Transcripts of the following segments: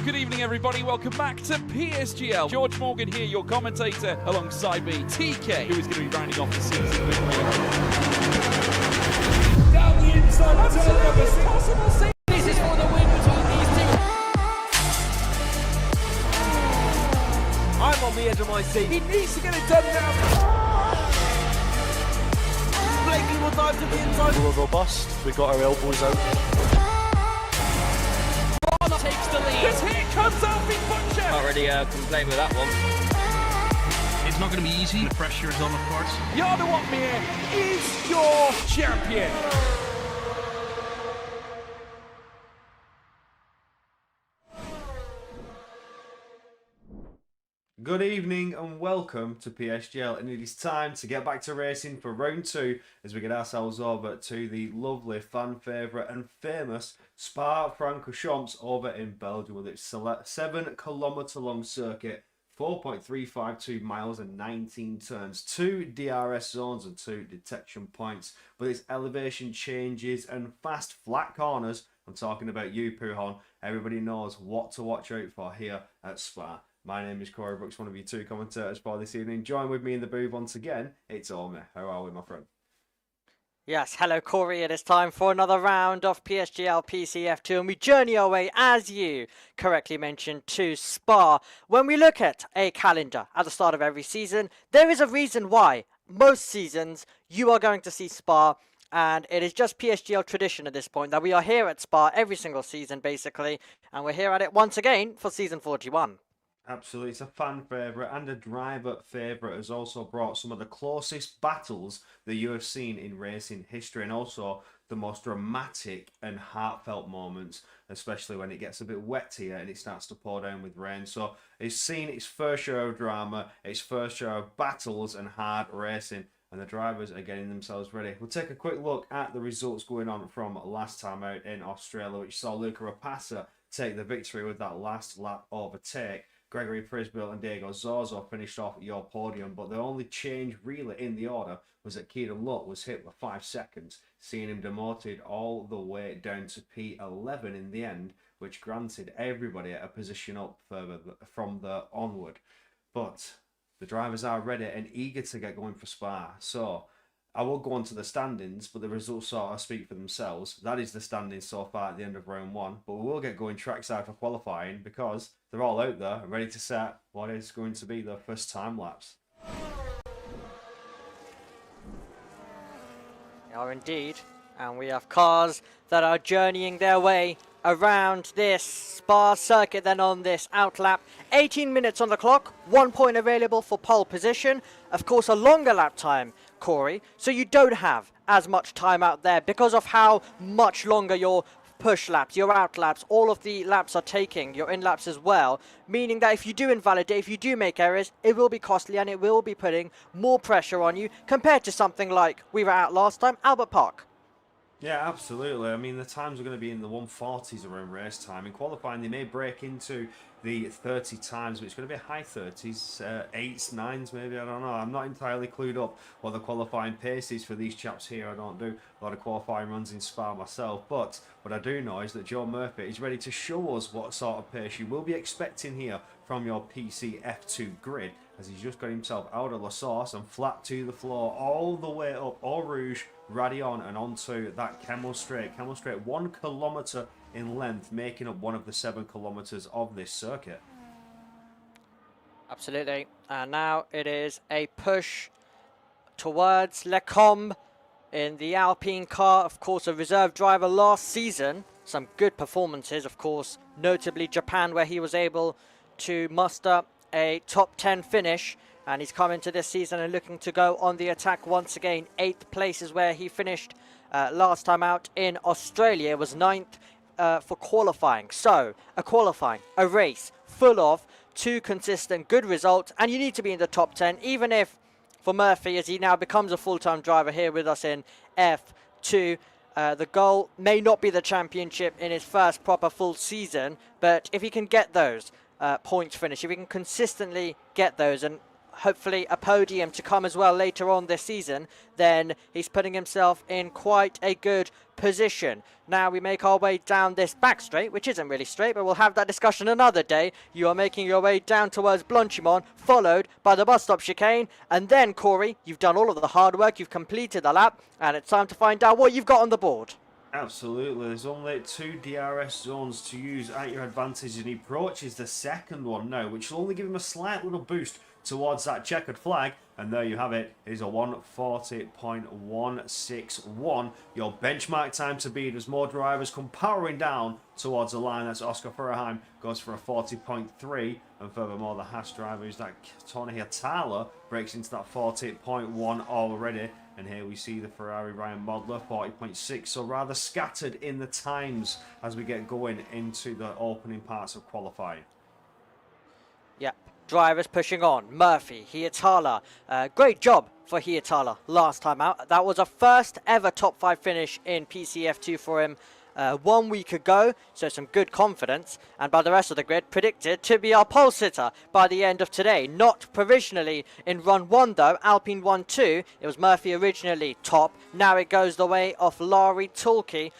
Good evening, everybody. Welcome back to PSGL. George Morgan here, your commentator, alongside me, TK, who is going to be rounding off the season with me. Down the inside, Absolutely impossible season. This is for the win between these two. I'm on the edge of my seat. He needs to get it done now. Blakey will dive to the inside. We're robust, we got our elbows out. Takes the lead. Because here comes Alfie Butcher. Can't really complain with that one. It's not going to be easy. The pressure is on, of course. Yarda Watmere is your champion. Good evening and welcome to PSGL, and it is time to get back to racing for round 2 as we get ourselves over to the lovely fan favourite and famous Spa-Francorchamps over in Belgium with its 7 kilometre long circuit, 4.352 miles and 19 turns, 2 DRS zones and 2 detection points, but its elevation changes and fast flat corners. I'm talking about you, Pujon. Everybody knows what to watch out for here at Spa. My name is Corey Brooks, one of you two commentators for this evening. Join with me in the booth once again, it's Omi. How are we, my friend? Yes, hello Corey, it is time for another round of PSGL PCF2 and we journey our way, as you correctly mentioned, to Spa. When we look at a calendar at the start of every season, there is a reason why most seasons you are going to see Spa, and it is just PSGL tradition at this point that we are here at Spa every single season basically, and we're here at it once again for season 41. Absolutely, it's a fan favourite and a driver favourite. Has also brought some of the closest battles that you have seen in racing history, and also the most dramatic and heartfelt moments, especially when it gets a bit wet here and it starts to pour down with rain. So it's seen its first share of drama, its first share of battles and hard racing, and the drivers are getting themselves ready. We'll take a quick look at the results going on from last time out in Australia, which saw Luca Rapassa take the victory with that last lap overtake. Gregory Prisbill and Diego Zorzo finished off your podium, but the only change really in the order was that Keaton Lutt was hit with 5 seconds, seeing him demoted all the way down to P11 in the end, which granted everybody a position up further from the onward. But the drivers are ready and eager to get going for Spa, so I will go on to the standings, but the results sort of speak for themselves. That is the standings so far at the end of round 1. But we will get going trackside for qualifying because they're all out there and ready to set what is going to be their first time lapse. They are indeed, and we have cars that are journeying their way around this Spa circuit, then on this outlap. 18 minutes on the clock, 1 point available for pole position. Of course, a longer lap time, Corey, so you don't have as much time out there because of how much longer your push laps, your out laps, all of the laps are taking, your in laps as well, meaning that if you do invalidate, if you do make errors, it will be costly and it will be putting more pressure on you compared to something like we were at last time, Albert Park. Yeah, absolutely. I mean, the times are going to be in the 140s around race time. In qualifying, they may break into the 30 times, but it's going to be high 30s, 8s, 9s maybe, I don't know. I'm not entirely clued up what the qualifying pace is for these chaps here. I don't do a lot of qualifying runs in Spa myself, but what I do know is that Joe Murphy is ready to show us what sort of pace you will be expecting here from your PC F2 grid, as he's just got himself out of La Source and flat to the floor all the way up Eau Rouge, Radion and onto that Camel Straight. Camel Straight 1 kilometre in length, making up one of the 7 kilometres of this circuit. Absolutely. And now it is a push towards Lecombe in the Alpine car. Of course, a reserve driver last season. Some good performances, of course, notably Japan, where he was able to muster a top 10 finish. And he's come into this season and looking to go on the attack once again. 8th place is where he finished last time out in Australia. It was 9th for qualifying. So, a race full of 2 consistent good results. And you need to be in the top 10, even if for Murphy, as he now becomes a full-time driver here with us in F2, The goal may not be the championship in his first proper full season, but if he can get those points finish, if he can consistently get those, and hopefully a podium to come as well later on this season, then he's putting himself in quite a good position. Now we make our way down this back straight, which isn't really straight, but we'll have that discussion another day. You are making your way down towards Blanchimont, followed by the bus stop chicane, and then Corey, you've done all of the hard work, you've completed the lap, and it's time to find out what you've got on the board. Absolutely, there's only 2 DRS zones to use at your advantage, and he approaches the second one now, which will only give him a slight little boost towards that checkered flag, and there you have it. It is a 1:40.161. Your benchmark time to beat as more drivers come powering down towards the line. That's Oscar Furheim goes for a 40.3, and furthermore the Haas driver, who's that Tony Hatala, breaks into that 40.1 already. And here we see the Ferrari Ryan Modler, 40.6, so rather scattered in the times as we get going into the opening parts of qualifying. Yep, drivers pushing on. Murphy, Hietala, great job for Hietala last time out. That was a first ever top 5 finish in PCF2 for him 1 week ago, so some good confidence, and by the rest of the grid predicted to be our pole sitter by the end of today. Not provisionally in run 1 though, Alpine 1-2, it was Murphy originally top, now it goes the way of Laurie Tulke,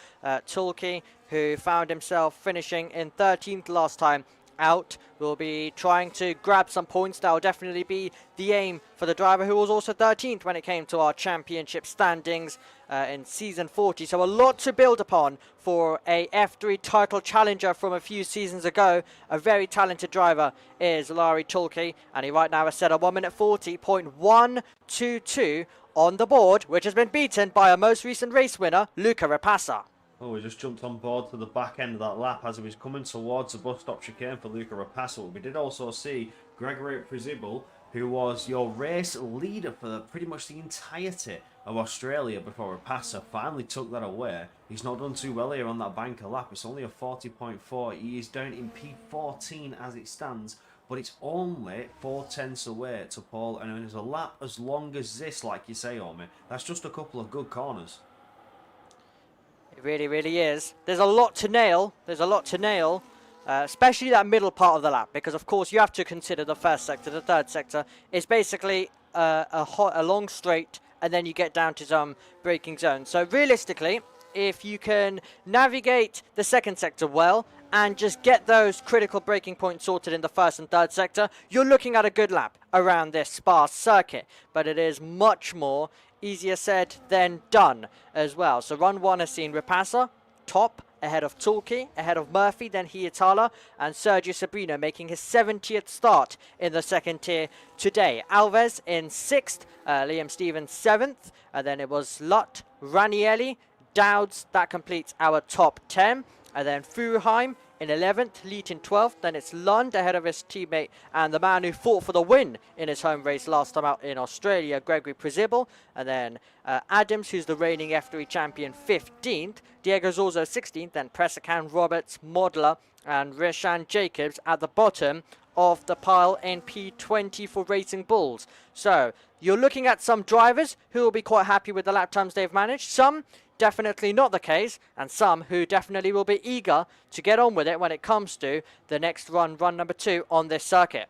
who found himself finishing in 13th last time out. Will be trying to grab some points. That will definitely be the aim for the driver, who was also 13th when it came to our championship standings in season 40. So a lot to build upon for a F3 title challenger from a few seasons ago. A very talented driver is Laurie Tulke, and he right now has set a 1:40.122 on the board, which has been beaten by a most recent race winner, Luca Rapassa. Oh, we just jumped on board to the back end of that lap as he was coming towards the bus stop chicane for Luca Rapassa. We did also see Gregory Prizibel, who was your race leader for pretty much the entirety of Australia before Rapassa finally took that away. He's not done too well here on that banker lap. It's only a 40.4. He is down in P14 as it stands, but it's only 4/10 away to pole, and there's a lap as long as this, like you say, Omi. That's just a couple of good corners. It really, really is. There's a lot to nail. Especially that middle part of the lap, because of course you have to consider the first sector, the third sector. It's basically a long straight, and then you get down to some braking zones. So realistically, if you can navigate the second sector well and just get those critical braking points sorted in the first and third sector, you're looking at a good lap around this sparse circuit. But it is much more easier said than done as well. So run 1 has seen Rapassa top, ahead of Tulke, ahead of Murphy, then Hietala, and Sergio Sabrino making his 70th start in the second tier today. Alves in 6th, Liam Stevens 7th, and then it was Lutt, Ranieri, Dowds. That completes our top 10, and then Furheim in 11th, Leet in 12th, then it's Lund ahead of his teammate and the man who fought for the win in his home race last time out in Australia, Gregory Prizibel, and then Adams, who's the reigning F3 champion, 15th, Diego Zorzo 16th, then Pressakan, Roberts, Modler, and Rishan Jacobs at the bottom of the pile in P20 for Racing Bulls. So you're looking at some drivers who will be quite happy with the lap times they've managed, some definitely not the case, and some who definitely will be eager to get on with it when it comes to the next run number 2 on this circuit.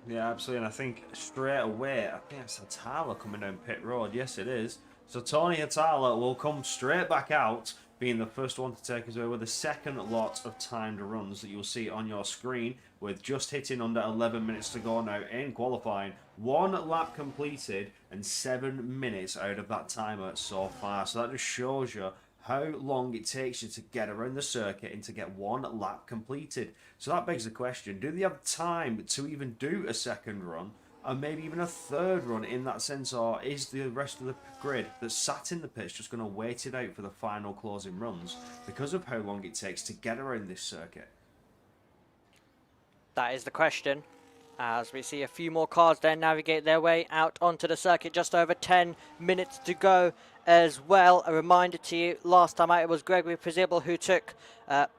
Yeah, absolutely, and I think straight away, I think it's Hatala coming down pit road. Yes, it is. So Tony Hatala will come straight back out, being the first one to take us away with the second lot of timed runs that you'll see on your screen, with just hitting under 11 minutes to go now in qualifying. 1 lap completed and 7 minutes out of that timer so far. So that just shows you how long it takes you to get around the circuit and to get 1 lap completed. So that begs the question, do they have time to even do a second run, and maybe even a third run in that sense, or is the rest of the grid that sat in the pits just going to wait it out for the final closing runs because of how long it takes to get around this circuit? That is the question, as we see a few more cars then navigate their way out onto the circuit. Just over 10 minutes to go as well. A reminder to you, last time out it was Gregory Prizibel who took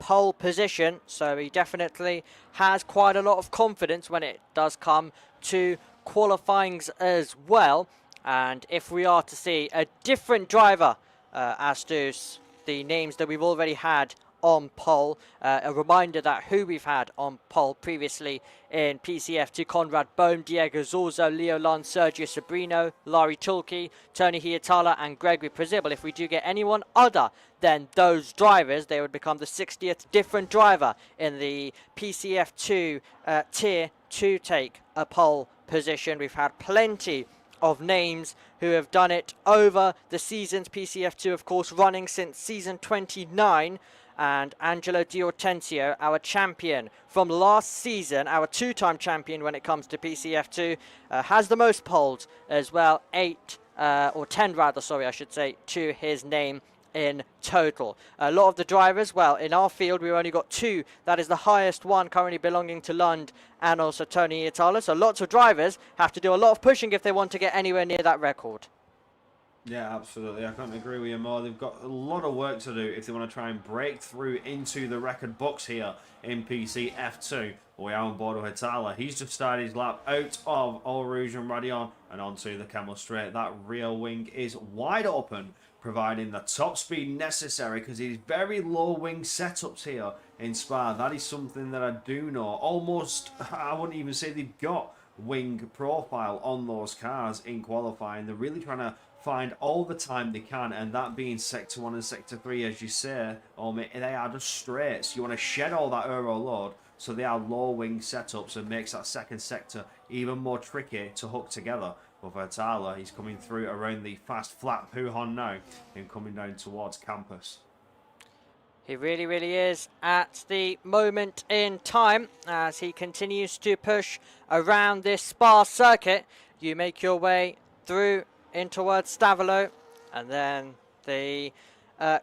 pole position, so he definitely has quite a lot of confidence when it does come to qualifyings as well. And if we are to see a different driver, Astus, the names that we've already had on pole. A reminder that who we've had on pole previously in PCF2: Conrad Bohm, Diego Zorzo, Leo Lon, Sergio Sabrino, Larry Tulke, Tony Hietala and Gregory Prezibel. If we do get anyone other than those drivers, they would become the 60th different driver in the PCF2 tier to take a pole position. We've had plenty of names who have done it over the seasons. PCF2, of course, running since season 29. And Angelo Di Ortenzio, our champion from last season, our two-time champion when it comes to PCF2, has the most poles as well, 8 or 10 rather, sorry, I should say, to his name in total. A lot of the drivers, well, in our field we've only got 2. That is the highest one currently belonging to Lund and also Tony Hietala. So lots of drivers have to do a lot of pushing if they want to get anywhere near that record. Yeah, absolutely. I couldn't agree with you more. They've got a lot of work to do if they want to try and break through into the record books here in PC F2. We are on board with Hietala. He's just started his lap out of Eau Rouge and Radion and onto the Camel Straight. That rear wing is wide open, providing the top speed necessary because he's very low wing setups here in Spa. That is something that I do know. Almost, I wouldn't even say they've got wing profile on those cars in qualifying. They're really trying to find all the time they can, and that being sector 1 and sector 3, as you say, they are just straights. You want to shed all that aero load, so they are low wing setups, and makes that second sector even more tricky to hook together. But Hietala, he's coming through around the fast flat Pujon now and coming down towards campus. He really, really is at the moment in time as he continues to push around this Spa circuit. You make your way through in towards Stavolo, and then the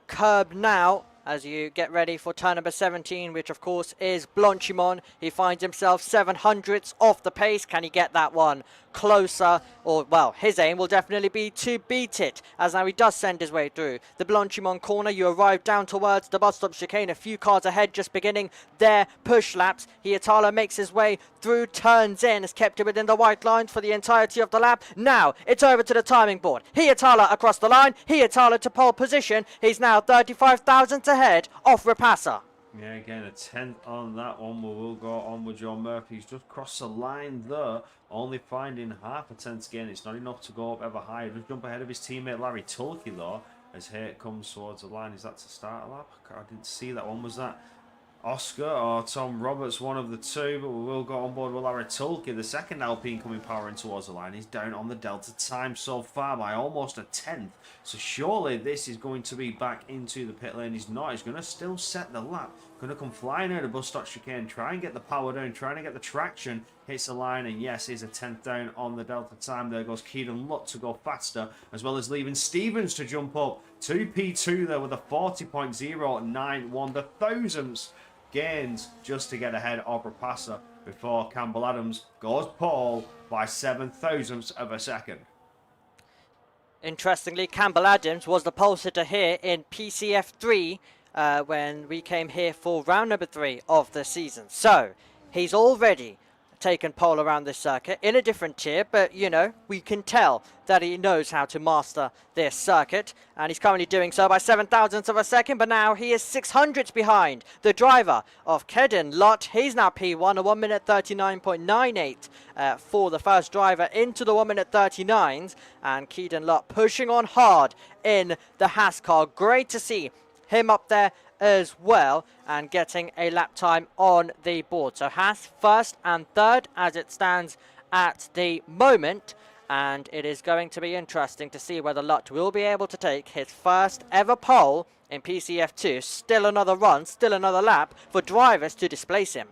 curb now as you get ready for turn number 17, which of course is Blanchimon. He finds himself 700ths off the pace. Can he get that one closer? Or, well, his aim will definitely be to beat it, as now he does send his way through the Blanchimon corner. You arrive down towards the bus stop chicane, a few cars ahead, just beginning their push laps. Hietala makes his way through, turns in, has kept it within the white lines for the entirety of the lap. Now it's over to the timing board. Hietala across the line, Hietala to pole position. He's now 35 thousandths ahead off Rapasa. Yeah, again, a 10th on that one. We will go on with John Murphy. He's just crossed the line there, only finding half a tenth again. It's not enough to go up ever higher. Just jump ahead of his teammate Larry Tulke, though, as Haight comes towards the line. Is that to start a lap? I didn't see that one. Was that Oscar or Tom Roberts, one of the two? But we will go on board with Larry Tulke. The second Alpine coming powering towards the line. He's down on the Delta time so far by almost a tenth. So surely this is going to be back into the pit lane. He's not. He's going to still set the lap. Going to come flying out of bus stop chicane. Try and get the power down. Trying to get the traction. Hits the line. And yes, he's a 10th down on the Delta time. There goes Keaton Lutt to go faster. As well as leaving Stevens to jump up. 2P2 there with a 40.091. The thousandths gains just to get ahead of Rapasa before Campbell Adams goes pole by 7 thousandths of a second. Interestingly, Campbell Adams was the pole sitter here in PCF3 when we came here for round number 3 of the season. So he's already taken pole around this circuit in a different tier, but you know, we can tell that he knows how to master this circuit, and he's currently doing so by 7 thousandths of a second. But now he is 600ths behind the driver of Kedin Lott. He's now P1, a 1 minute 39.98 for the first driver into the 1 minute 39s, and Kedin Lott pushing on hard in the Haas car. Great to see him up there as well and getting a lap time on the board. So Haas first and third as it stands at the moment, and it is going to be interesting to see whether Lott will be able to take his first ever pole in PCF2. Still another run, still another lap for drivers to displace him.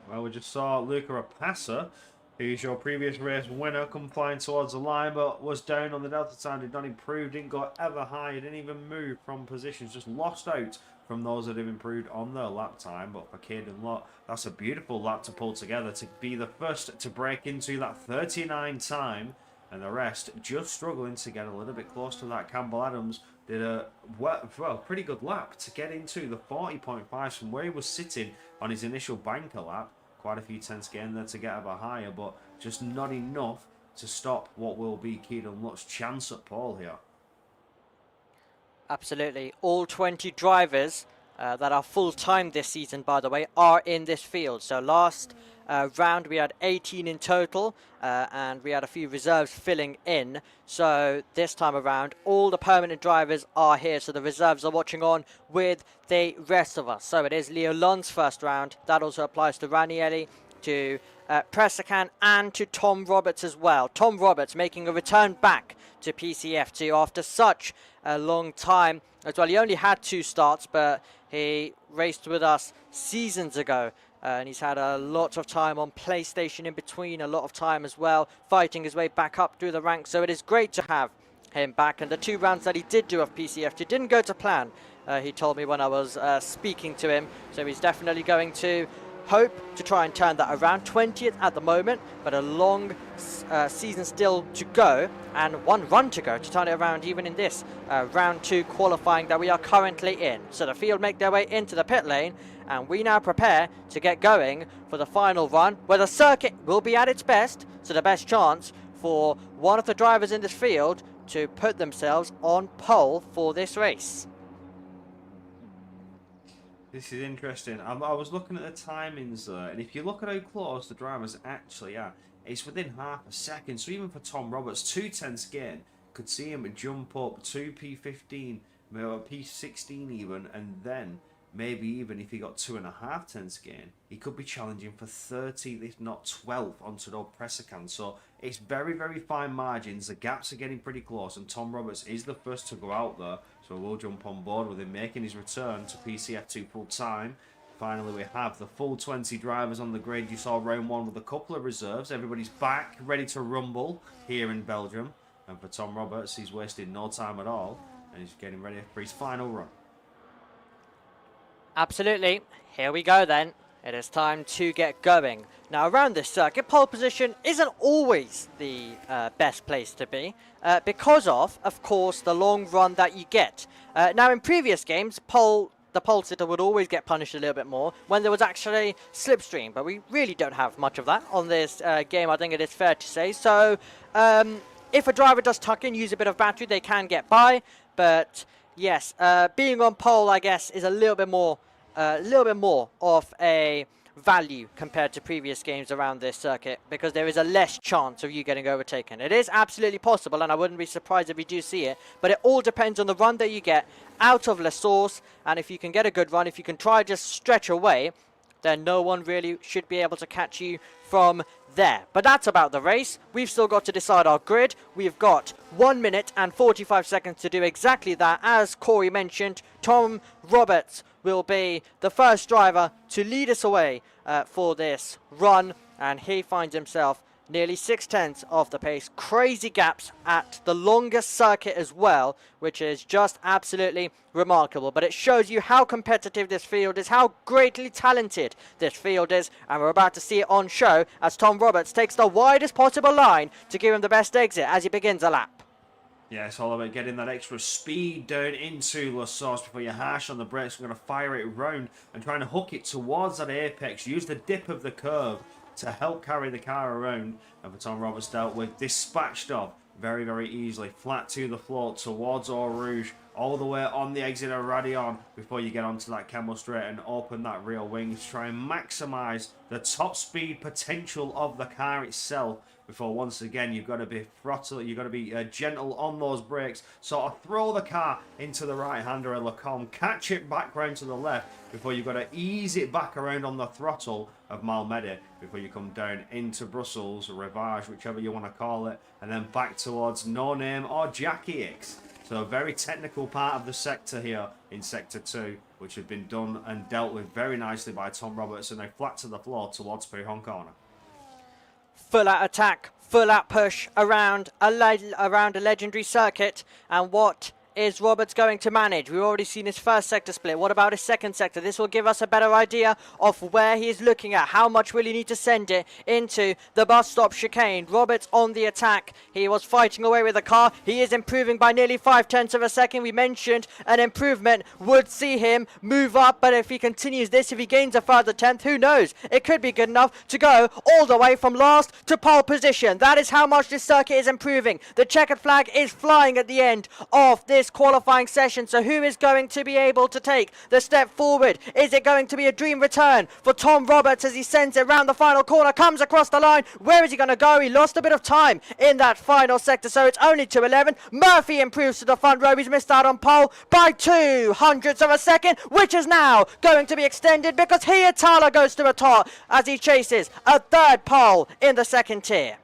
Well, we just saw Luca Rapasa, who's your previous race winner, come flying towards the line, but was down on the Delta time, did not improve, didn't go ever high, didn't even move from positions, just lost out from those that have improved on their lap time. But for Caden Lott, that's a beautiful lap to pull together, to be the first to break into that 39 time, and the rest just struggling to get a little bit close to that. Campbell Adams did a well pretty good lap to get into the 40.5 from where he was sitting on his initial banker lap. Quite a few tenths getting there to get ever higher, but just not enough to stop what will be Keaton Lutt's chance at pole here. Absolutely. All 20 drivers that are full-time this season, by the way, are in this field. So last round we had 18 in total, and we had a few reserves filling in. So this time around, all the permanent drivers are here. So the reserves are watching on with the rest of us. So it is Leo Lund's first round. That also applies to Ranieri, to Pressakan, and to Tom Roberts as well. Tom Roberts making a return back to PCF2 after such a long time as well. He only had 2 starts, but he raced with us seasons ago, and he's had a lot of time on PlayStation in between, a lot of time as well fighting his way back up through the ranks. So it is great to have him back, and the 2 rounds that he did do of PCF2 didn't go to plan. He told me when I was speaking to him, so he's definitely going to hope to try and turn that around. 20th at the moment, but a long season still to go, and 1 run to go to turn it around even in this round 2 qualifying that we are currently in. So the field make their way into the pit lane, and we now prepare to get going for the final run, where the circuit will be at its best, so the best chance for one of the drivers in this field to put themselves on pole for this race. This is interesting. I was looking at the timings there, and if you look at how close the drivers actually are, it's within half a second. So even for Tom Roberts, 2/10 gain, could see him jump up to P15, maybe P16 even, and then maybe even if he got 2.5 tenths gain, he could be challenging for 13th, if not 12th, onto the Pressakan. So it's very, very fine margins. The gaps are getting pretty close, and Tom Roberts is the first to go out there. So we'll jump on board with him making his return to PCF2 full time. Finally, we have the full 20 drivers on the grid. You saw round 1 with a couple of reserves. Everybody's back, ready to rumble here in Belgium. And for Tom Roberts, he's wasted no time at all, and he's getting ready for his final run. Absolutely. Here we go then. It is time to get going. Now around this circuit, pole position isn't always the best place to be because of course, the long run that you get. Now in previous games, the pole sitter would always get punished a little bit more when there was actually slipstream, but we really don't have much of that on this game, I think it is fair to say. So if a driver does tuck in, use a bit of battery, they can get by, but yes, being on pole, I guess, is a little bit more of a value compared to previous games around this circuit, because there is a less chance of you getting overtaken. It is absolutely possible, and I wouldn't be surprised if we do see it, but it all depends on the run that you get out of La Source, and if you can get a good run, if you can try just stretch away, then no one really should be able to catch you from there. But that's about the race. We've still got to decide our grid. We've got 1 minute and 45 seconds to do exactly that. As Corey mentioned, Tom Roberts will be the first driver to lead us away for this run, and he finds himself nearly 6/10 of the pace. Crazy gaps at the longest circuit as well, which is just absolutely remarkable. But it shows you how competitive this field is, how greatly talented this field is, and we're about to see it on show as Tom Roberts takes the widest possible line to give him the best exit as he begins a lap. Yeah, it's all about getting that extra speed down into La Source before you harsh on the brakes. We're going to fire it round and trying to hook it towards that apex. Use the dip of the curve to help carry the car around. And for Tom Roberts, dealt with, dispatched off very, very easily. Flat to the floor towards Eau Rouge, all the way on the exit of Radion before you get onto that Camel Straight and open that rear wing to try and maximise the top speed potential of the car itself. Before once again you've got to be throttle, you've got to be gentle on those brakes, sort of throw the car into the right hander of Lacombe, catch it back round to the left before you've got to ease it back around on the throttle of Malmedy before you come down into Brussels, Rivage, whichever you want to call it, and then back towards No Name or Jackie X. So a very technical part of the sector here in Sector 2, which had been done and dealt with very nicely by Tom Roberts, and now flat to the floor towards Pihon Corner. Full out attack, full out push around a legendary circuit, and what is Roberts going to manage? We've already seen his first sector split. What about his second sector? This will give us a better idea of where he is looking at. How much will he need to send it into the bus stop chicane? Roberts on the attack. He was fighting away with the car. He is improving by nearly 0.5 of a second. We mentioned an improvement would see him move up, but if he continues this, if he gains a further 10th, who knows? It could be good enough to go all the way from last to pole position. That is how much this circuit is improving. The checkered flag is flying at the end of this this qualifying session. So who is going to be able to take the step forward? Is it going to be a dream return for Tom Roberts as he sends it round the final corner, comes across the line? Where is he going to go? He lost a bit of time in that final sector, so it's only 2:11. Murphy improves to the front row. He's missed out on pole by 0.02 of a second, which is now going to be extended because Hietala goes to a top as he chases a third pole in the second tier.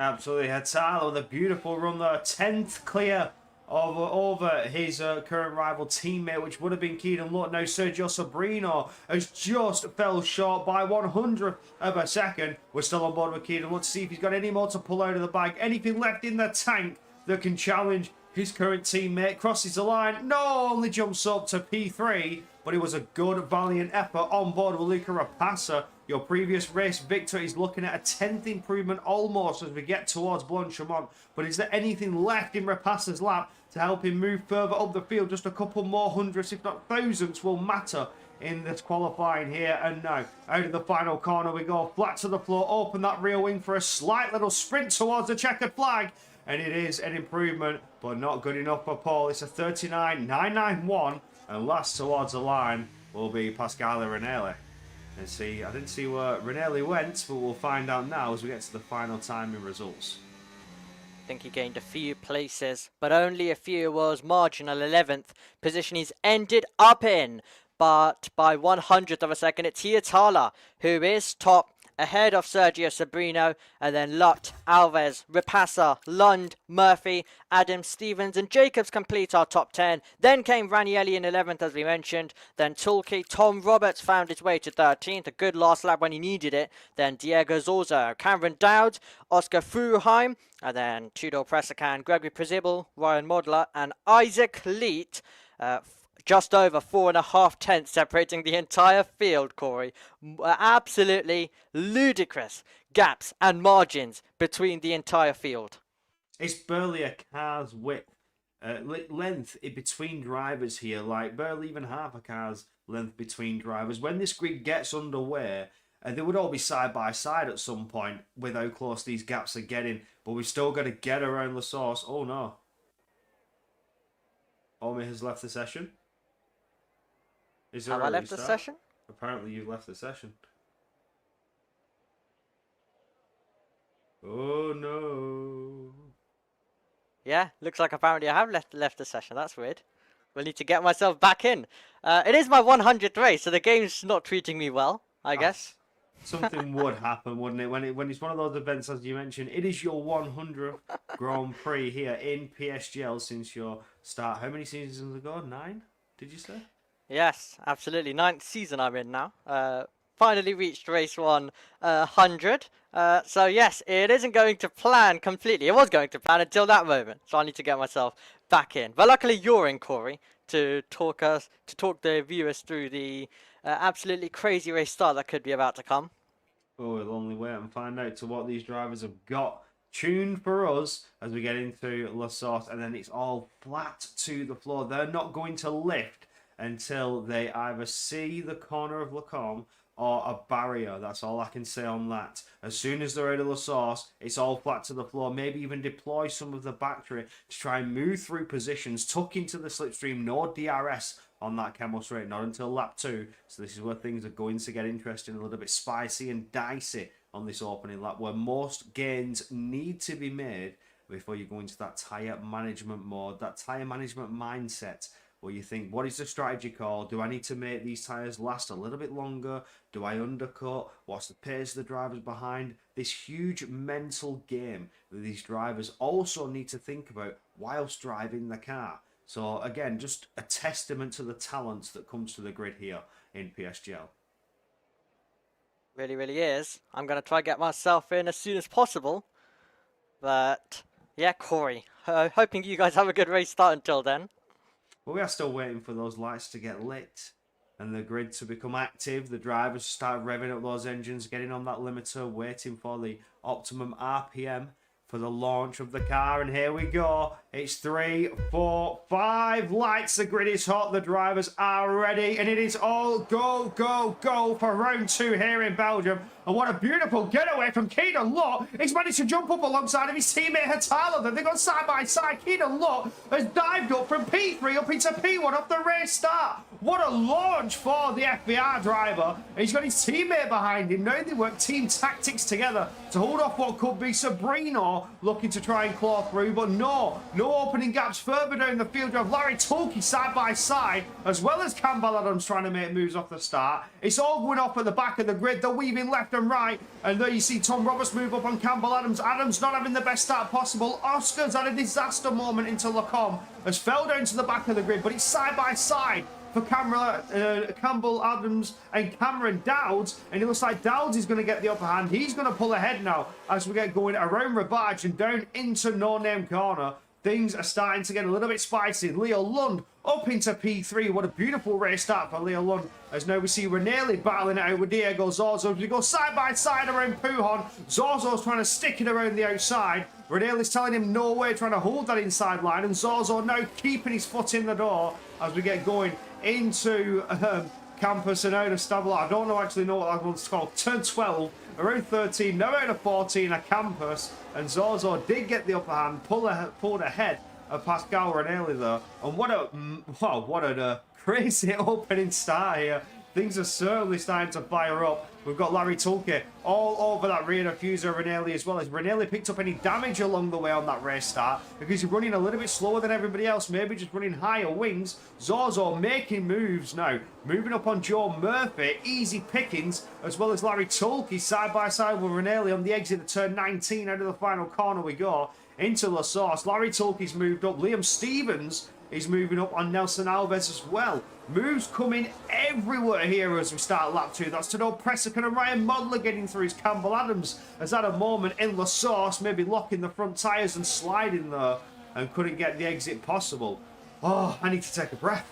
Absolutely, Hietala with a beautiful run there, 10th clear over his current rival teammate, which would have been Keaton. Look, now Sergio Sobrino has just fell short by 100th of a second. We're still on board with Keaton. Let's see if he's got any more to pull out of the bag. Anything left in the tank that can challenge his current teammate. Crosses the line. No, only jumps up to P3, but it was a good, valiant effort on board with Luca Rapassa. Your previous race victor is looking at a 10th improvement almost as we get towards Blanchimont. But is there anything left in Rapassa's lap to help him move further up the field? Just a couple more hundredths, if not thousandths, will matter in this qualifying here. And now, out of the final corner we go. Flat to the floor, open that rear wing for a slight little sprint towards the checkered flag. And it is an improvement, but not good enough for Paul. It's a 39.991. And last towards the line will be Pasquale Ranelli. And see, I didn't see where Ranelli went, but we'll find out now as we get to the final timing results. I think he gained a few places, but only a few. Was marginal 11th position he's ended up in. But by 100th of a second, it's Hietala who is top, ahead of Sergio Sobrino, and then Lott, Alves, Rapassa, Lund, Murphy, Adam Stevens, and Jacobs complete our top 10. Then came Ranieri in 11th, as we mentioned. Then Tulke, Tom Roberts found his way to 13th, a good last lap when he needed it. Then Diego Zorzo, Cameron Dowd, Oscar Furuheim, and then Tudor Pressacan, Gregory Prezibel, Ryan Modler, and Isaac Leet. Just over 4.5 tenths separating the entire field, Corey. Absolutely ludicrous gaps and margins between the entire field. It's barely a car's width, length in between drivers here, like barely even half a car's length between drivers. When this grid gets underway, they would all be side by side at some point with how close these gaps are getting, but we've still got to get around the source. Oh no. Omi has left the session. Is there Have I left the session? Apparently you've left the session. Oh no. Yeah, looks like apparently I have left the session. That's weird. We'll need to get myself back in. It is my 100th race, so the game's not treating me well, I guess. Something would happen, wouldn't it? When it's one of those events, as you mentioned, it is your 100th Grand Prix here in PSGL since your start. How many seasons ago? 9? Did you say? Yes, absolutely. 9th season I'm in now. Finally reached race 100. So yes, it isn't going to plan completely. It was going to plan until that moment. So I need to get myself back in. But luckily you're in, Corey, to talk the viewers through the absolutely crazy race start that could be about to come. Oh, we'll only wait and find out to what these drivers have got tuned for us as we get into La Source, and then it's all flat to the floor. They're not going to lift until they either see the corner of Lacombe or a barrier. That's all I can say on that. As soon as they're out of La Source, it's all flat to the floor. Maybe even deploy some of the battery to try and move through positions, tuck into the slipstream. No DRS on that Camel Straight, not until lap 2. So this is where things are going to get interesting, a little bit spicy and dicey on this opening lap, where most gains need to be made before you go into that tyre management mode, that tyre management mindset, where you think, what is the strategy call? Do I need to make these tyres last a little bit longer? Do I undercut? What's the pace of the drivers behind? This huge mental game that these drivers also need to think about whilst driving the car. So again, just a testament to the talents that comes to the grid here in PSGL. Really, really is. I'm going to try and get myself in as soon as possible. But yeah, Corey, hoping you guys have a good race start until then. But we are still waiting for those lights to get lit and the grid to become active. The drivers start revving up those engines, getting on that limiter, waiting for the optimum RPM for the launch of the car. And here we go. It's 3, 4, 5 lights. The grid is hot. The drivers are ready. And it is all go, go, go for round 2 here in Belgium And what a beautiful getaway from Keaton Lutt. He's managed to jump up alongside of his teammate Hatala. Then they've gone side by side. Keaton Lutt has dived up from P3 up into P1 off the race start. What a launch for the FBR driver. He's got his teammate behind him. Now they work team tactics together to hold off what could be Sabrino looking to try and claw through. But no opening gaps further down the field. You have Larry Tulkey side by side, as well as Campbell Adams trying to make moves off the start. It's all going off at the back of the grid. They're weaving left and right. And there you see Tom Roberts move up on Campbell Adams. Adams not having the best start possible. Oscar's had a disaster moment into Lacombe. Has fell down to the back of the grid, but it's side by side for Campbell Adams and Cameron Dowds, and it looks like Dowds is going to get the upper hand. He's going to pull ahead now as we get going around Rabage and down into No Name Corner. Things are starting to get a little bit spicy. Leo Lund up into P3. What a beautiful race start for Leo Lund. As now we see Ranelli battling it out with Diego Zorzo. As we go side by side around Pujon. Zorzo's trying to stick it around the outside. Ranelli's telling him no way, trying to hold that inside line. And Zorzo now keeping his foot in the door as we get going into Campus and out of Stabler. I don't actually know what that one's called. Turn 12, around 13, now out of 14, a Campus. And Zorzo did get the upper hand, pulled ahead of Pascal Ranelli there. And what a crazy opening start here. Things are certainly starting to fire up. We've got Larry Tulke all over that rear diffuser Ranelli, as well as Ranelli picked up any damage along the way on that race start because he's running a little bit slower than everybody else, maybe just running higher wings. Zorzo making moves now, moving up on Joe Murphy, easy pickings, as well as Larry Tulke side by side with Ranelli on the exit of turn 19. Out of the final corner we go into La Source. Larry Tulke's moved up. Liam Stevens is moving up on Nelson Alves as well. Moves coming everywhere here as we start lap 2. That's to know Pressican and Ryan Modler getting through his Campbell Adams has had a moment in La Source, maybe locking the front tyres and sliding there and couldn't get the exit possible. Oh, I need to take a breath.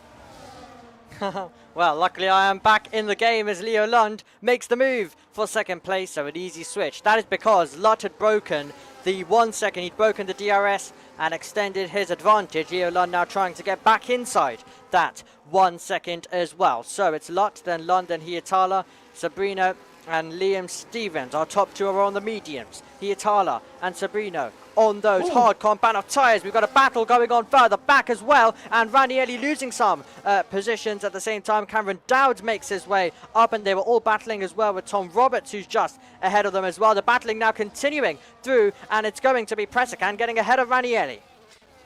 Well, luckily I am back in the game as Leo Lund makes the move for second place, so an easy switch. That is because Lott had broken the 1 second, he'd broken the DRS and extended his advantage. Leo Lund now trying to get back inside that 1 second as well. So it's Lott, then Lund, then Hietala, Sabrino and Liam Stevens. Our top two are on the mediums. Hietala and Sabrino on those hard compound of tyres. We've got a battle going on further back as well, and Ranieri losing some positions at the same time. Cameron Dowds makes his way up, and they were all battling as well with Tom Roberts, who's just ahead of them as well. The battling now continuing through, and it's going to be Pressican getting ahead of Ranieri.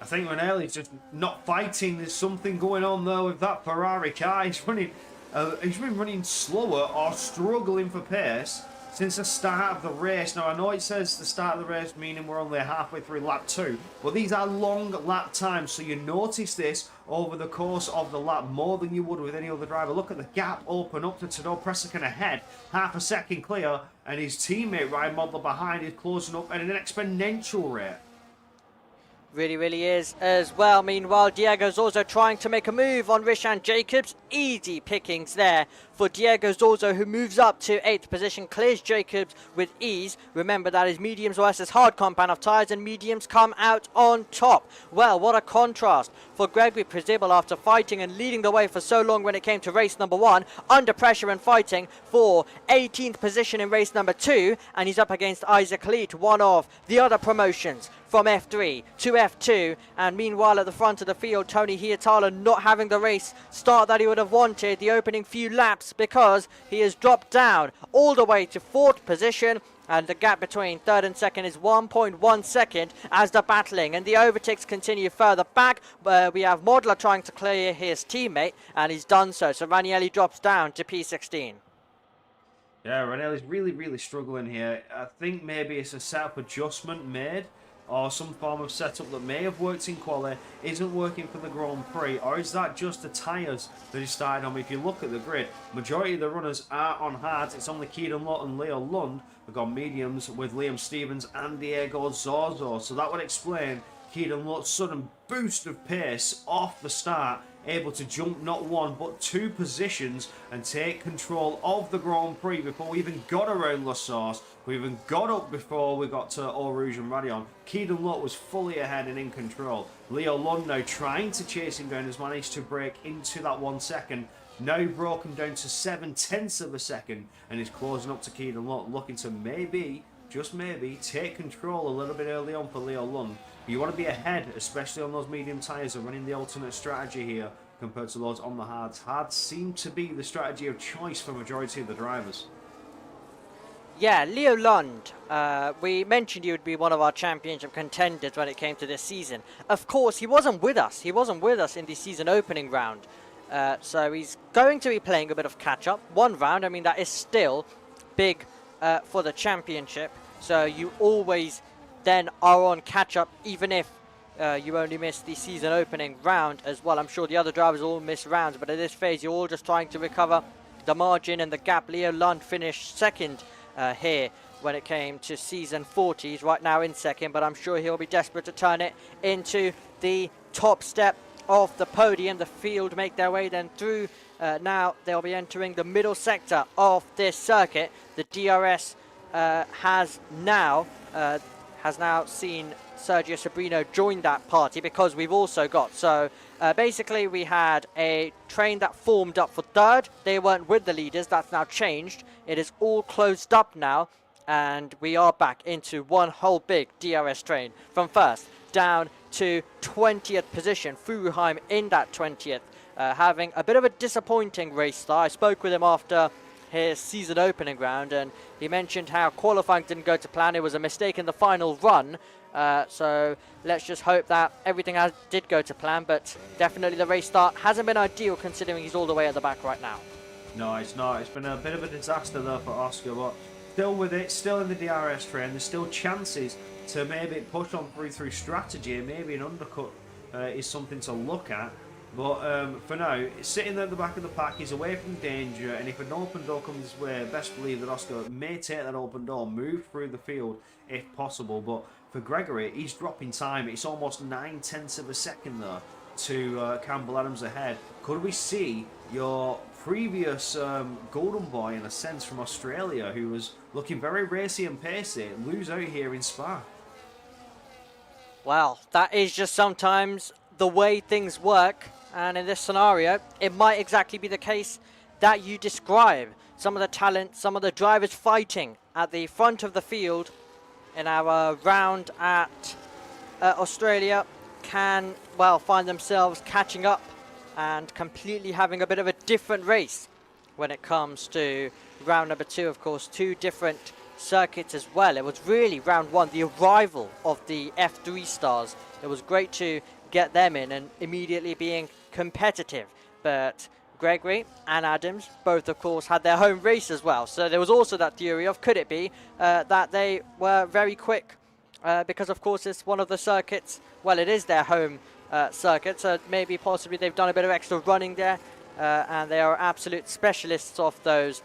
I think Ranelli's just not fighting. There's something going on there with that Ferrari car. He's been running slower or struggling for pace since the start of the race. Now, I know it says the start of the race, meaning we're only halfway through lap 2, but these are long lap times, so you notice this over the course of the lap more than you would with any other driver. Look at the gap open up to Tadeo Pressican ahead, half a second clear, and his teammate Ryan Modler behind is closing up at an exponential rate. Really is as well. Meanwhile, Diego Zorzo trying to make a move on Rishan Jacobs. Easy pickings there for Diego Zorzo, who moves up to 8th position, clears Jacobs with ease. Remember that is mediums versus hard compound of tyres, and mediums come out on top. Well, what a contrast for Gregory Przybylj after fighting and leading the way for so long when it came to race number 1, under pressure and fighting for 18th position in race number 2, and he's up against Isaac Leet, one of the other promotions from F3 to F2. And meanwhile at the front of the field, Tony Hietala not having the race start that he would have wanted the opening few laps, because he has dropped down all the way to 4th position, and the gap between 3rd and 2nd is 1.1 second as the battling and the overtakes continue further back. We have Modler trying to clear his teammate, and he's done so Ranieri drops down to P16. Yeah, Ranelli's really struggling here. I think maybe it's a setup adjustment made, or some form of setup that may have worked in quali isn't working for the Grand Prix, or is that just the tyres that he started on? If you look at the grid, majority of the runners are on hards. It's only Keaton Lott and Leo Lund who've got mediums with Liam Stevens and Diego Zorzo, so that would explain Keaton Lott's sudden boost of pace off the start, able to jump not 1 but 2 positions and take control of the Grand Prix before we even got around La Source. We even got up before we got to Eau Rouge and Radion. Keaton Lott was fully ahead and in control. Leo Lund now trying to chase him down, has managed to break into that 1 second Now broken down to 7/10 of a second and is closing up to Keaton Lund, looking to maybe, just maybe, take control a little bit early on for Leo Lund. But you want to be ahead, especially on those medium tyres, and running the alternate strategy here compared to those on the hards. Hards seem to be the strategy of choice for majority of the drivers. Yeah, Leo Lund, we mentioned he would be one of our championship contenders when it came to this season. Of course, he wasn't with us. He wasn't with us in the season opening round. So he's going to be playing a bit of catch-up. One round, I mean, that is still big for the championship. So you always then are on catch-up, even if you only miss the season opening round as well. I'm sure the other drivers all miss rounds, but at this phase, you're all just trying to recover the margin and the gap. Leo Lund finished second here when it came to season 40. He's right now in second, but I'm sure he'll be desperate to turn it into the top step of the podium. The field make their way then through. Now they'll be entering the middle sector of this circuit. The DRS has now seen Sergio Sobrino join that party, because we've also got, so basically we had a train that formed up for third. They weren't with the leaders. That's now changed. It is all closed up now, and we are back into one whole big DRS train from first down to 20th position. Furuheim in that 20th, having a bit of a disappointing race start. I spoke with him after his season opening round, and he mentioned how qualifying didn't go to plan. It was a mistake in the final run. So let's just hope that everything did go to plan, but definitely the race start hasn't been ideal considering he's all the way at the back right now. No, it's not. It's been a bit of a disaster though for Oscar, but still with it, still in the DRS train. There's still chances to maybe push on through strategy, and maybe an undercut is something to look at. But for now, sitting there at the back of the pack, he's away from danger, and if an open door comes his way, best believe that Oscar may take that open door, move through the field if possible. But for Gregory, he's dropping time. It's almost 9/10 of a second though to Campbell Adams ahead. Could we see your previous golden boy, in a sense, from Australia, who was looking very racy and pacey, lose out here in Spa? Well, that is just sometimes the way things work, and in this scenario, it might exactly be the case that you describe. Some of the talent, some of the drivers fighting at the front of the field in our round at Australia can, well, find themselves catching up and completely having a bit of a different race when it comes to round number 2. Of course, 2 different circuits as well. It was really round 1, the arrival of the F3 stars. It was great to get them in and immediately being competitive, but Gregory and Adams both, of course, had their home race as well. So there was also that theory of, could it be that they were very quick because, of course, it's one of the circuits, well, it is their home circuit, so maybe possibly they've done a bit of extra running there, and they are absolute specialists of those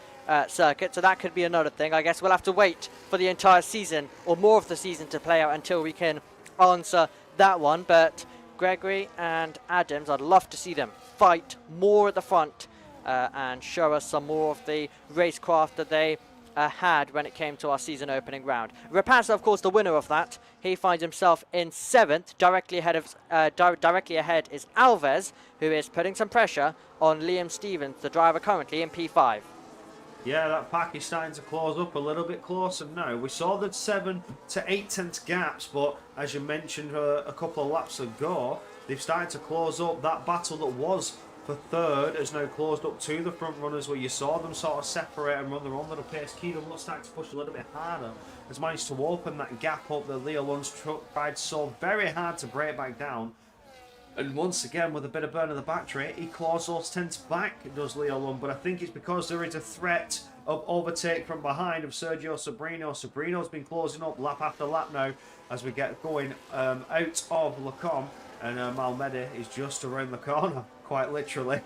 circuits. So that could be another thing. I guess we'll have to wait for the entire season, or more of the season, to play out until we can answer that one. But Gregory and Adams, I'd love to see them fight more at the front and show us some more of the racecraft that they had when it came to our season opening round. Rapaz, of course, the winner of that. He finds himself in 7th. Directly ahead is Alves, who is putting some pressure on Liam Stevens, the driver currently in P5. Yeah, that pack is starting to close up a little bit closer now. We saw the 7 to 8/10 gaps, but as you mentioned a couple of laps ago, they've started to close up. That battle that was for third has now closed up to the front runners, where you saw them sort of separate and run their own little pace. Keaton looks starting to push a little bit harder, has managed to open that gap up that Leo Lund's tried so very hard to break back down. And once again, with a bit of burn of the battery, he claws those tenths back, does Leo Lund. But I think it's because there is a threat of overtake from behind of Sergio Sobrino. Sobrino's been closing up lap after lap now as we get going out of Lecom. And Malmedy is just around the corner, quite literally.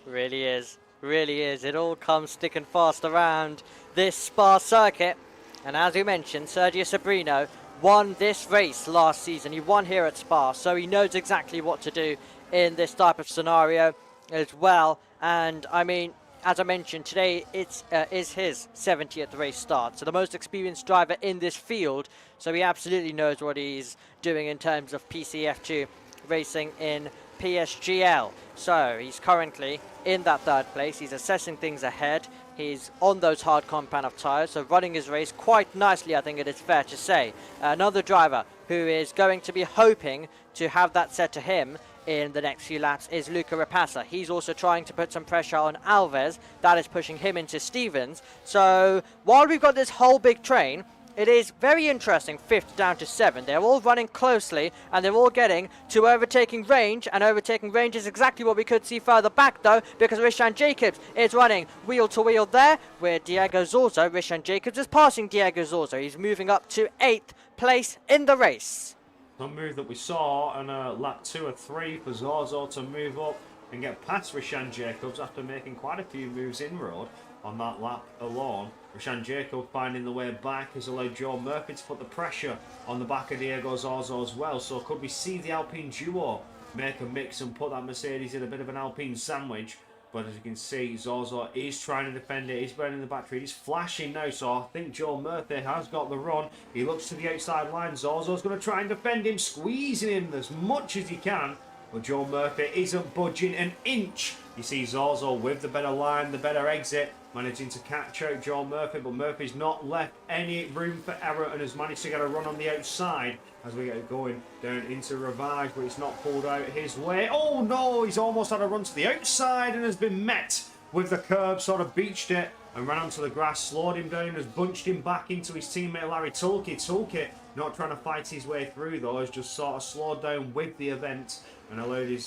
Really is. Really is. It all comes thick and fast around this Spa circuit. And as we mentioned, Sergio Sobrino won this race last season. He won here at Spa, so he knows exactly what to do in this type of scenario as well. And I mean, as I mentioned, today it is his 70th race start, so the most experienced driver in this field, so he absolutely knows what he's doing in terms of PCF2 racing in PSGL. So he's currently in that third place. He's assessing things ahead. He's on those hard compound of tyres, so running his race quite nicely, I think it is fair to say. Another driver who is going to be hoping to have that set to him in the next few laps is Luca Rapassa. He's also trying to put some pressure on Alves. That is pushing him into Stevens. So while we've got this whole big train, it is very interesting, 5th down to 7th. They're all running closely and they're all getting to overtaking range, and overtaking range is exactly what we could see further back though, because Rishan Jacobs is running wheel to wheel there with Diego Zorzo. Rishan Jacobs is passing Diego Zorzo. He's moving up to 8th place in the race. A move that we saw on lap 2 or 3 for Zorzo to move up and get past Rishan Jacobs after making quite a few moves in road on that lap alone. Rishan Jacobs finding the way back has allowed Joe Murphy to put the pressure on the back of Diego Zorzo as well. So could we see the Alpine duo make a mix and put that Mercedes in a bit of an Alpine sandwich? But as you can see, Zorzo is trying to defend it. He's burning the battery. He's flashing now. So I think Joe Murphy has got the run. He looks to the outside line. Zorzo's going to try and defend him, squeezing him as much as he can. But Joe Murphy isn't budging an inch. You see Zorzo with the better line, the better exit, managing to catch out Joe Murphy. But Murphy's not left any room for error and has managed to get a run on the outside as we get going down into Ravage, but it's not pulled out his way. Oh no, he's almost had a run to the outside and has been met with the curb, sort of beached it and ran onto the grass, slowed him down, has bunched him back into his teammate Larry Tulke. Tulke, not trying to fight his way through though, has just sort of slowed down with the event and allowed his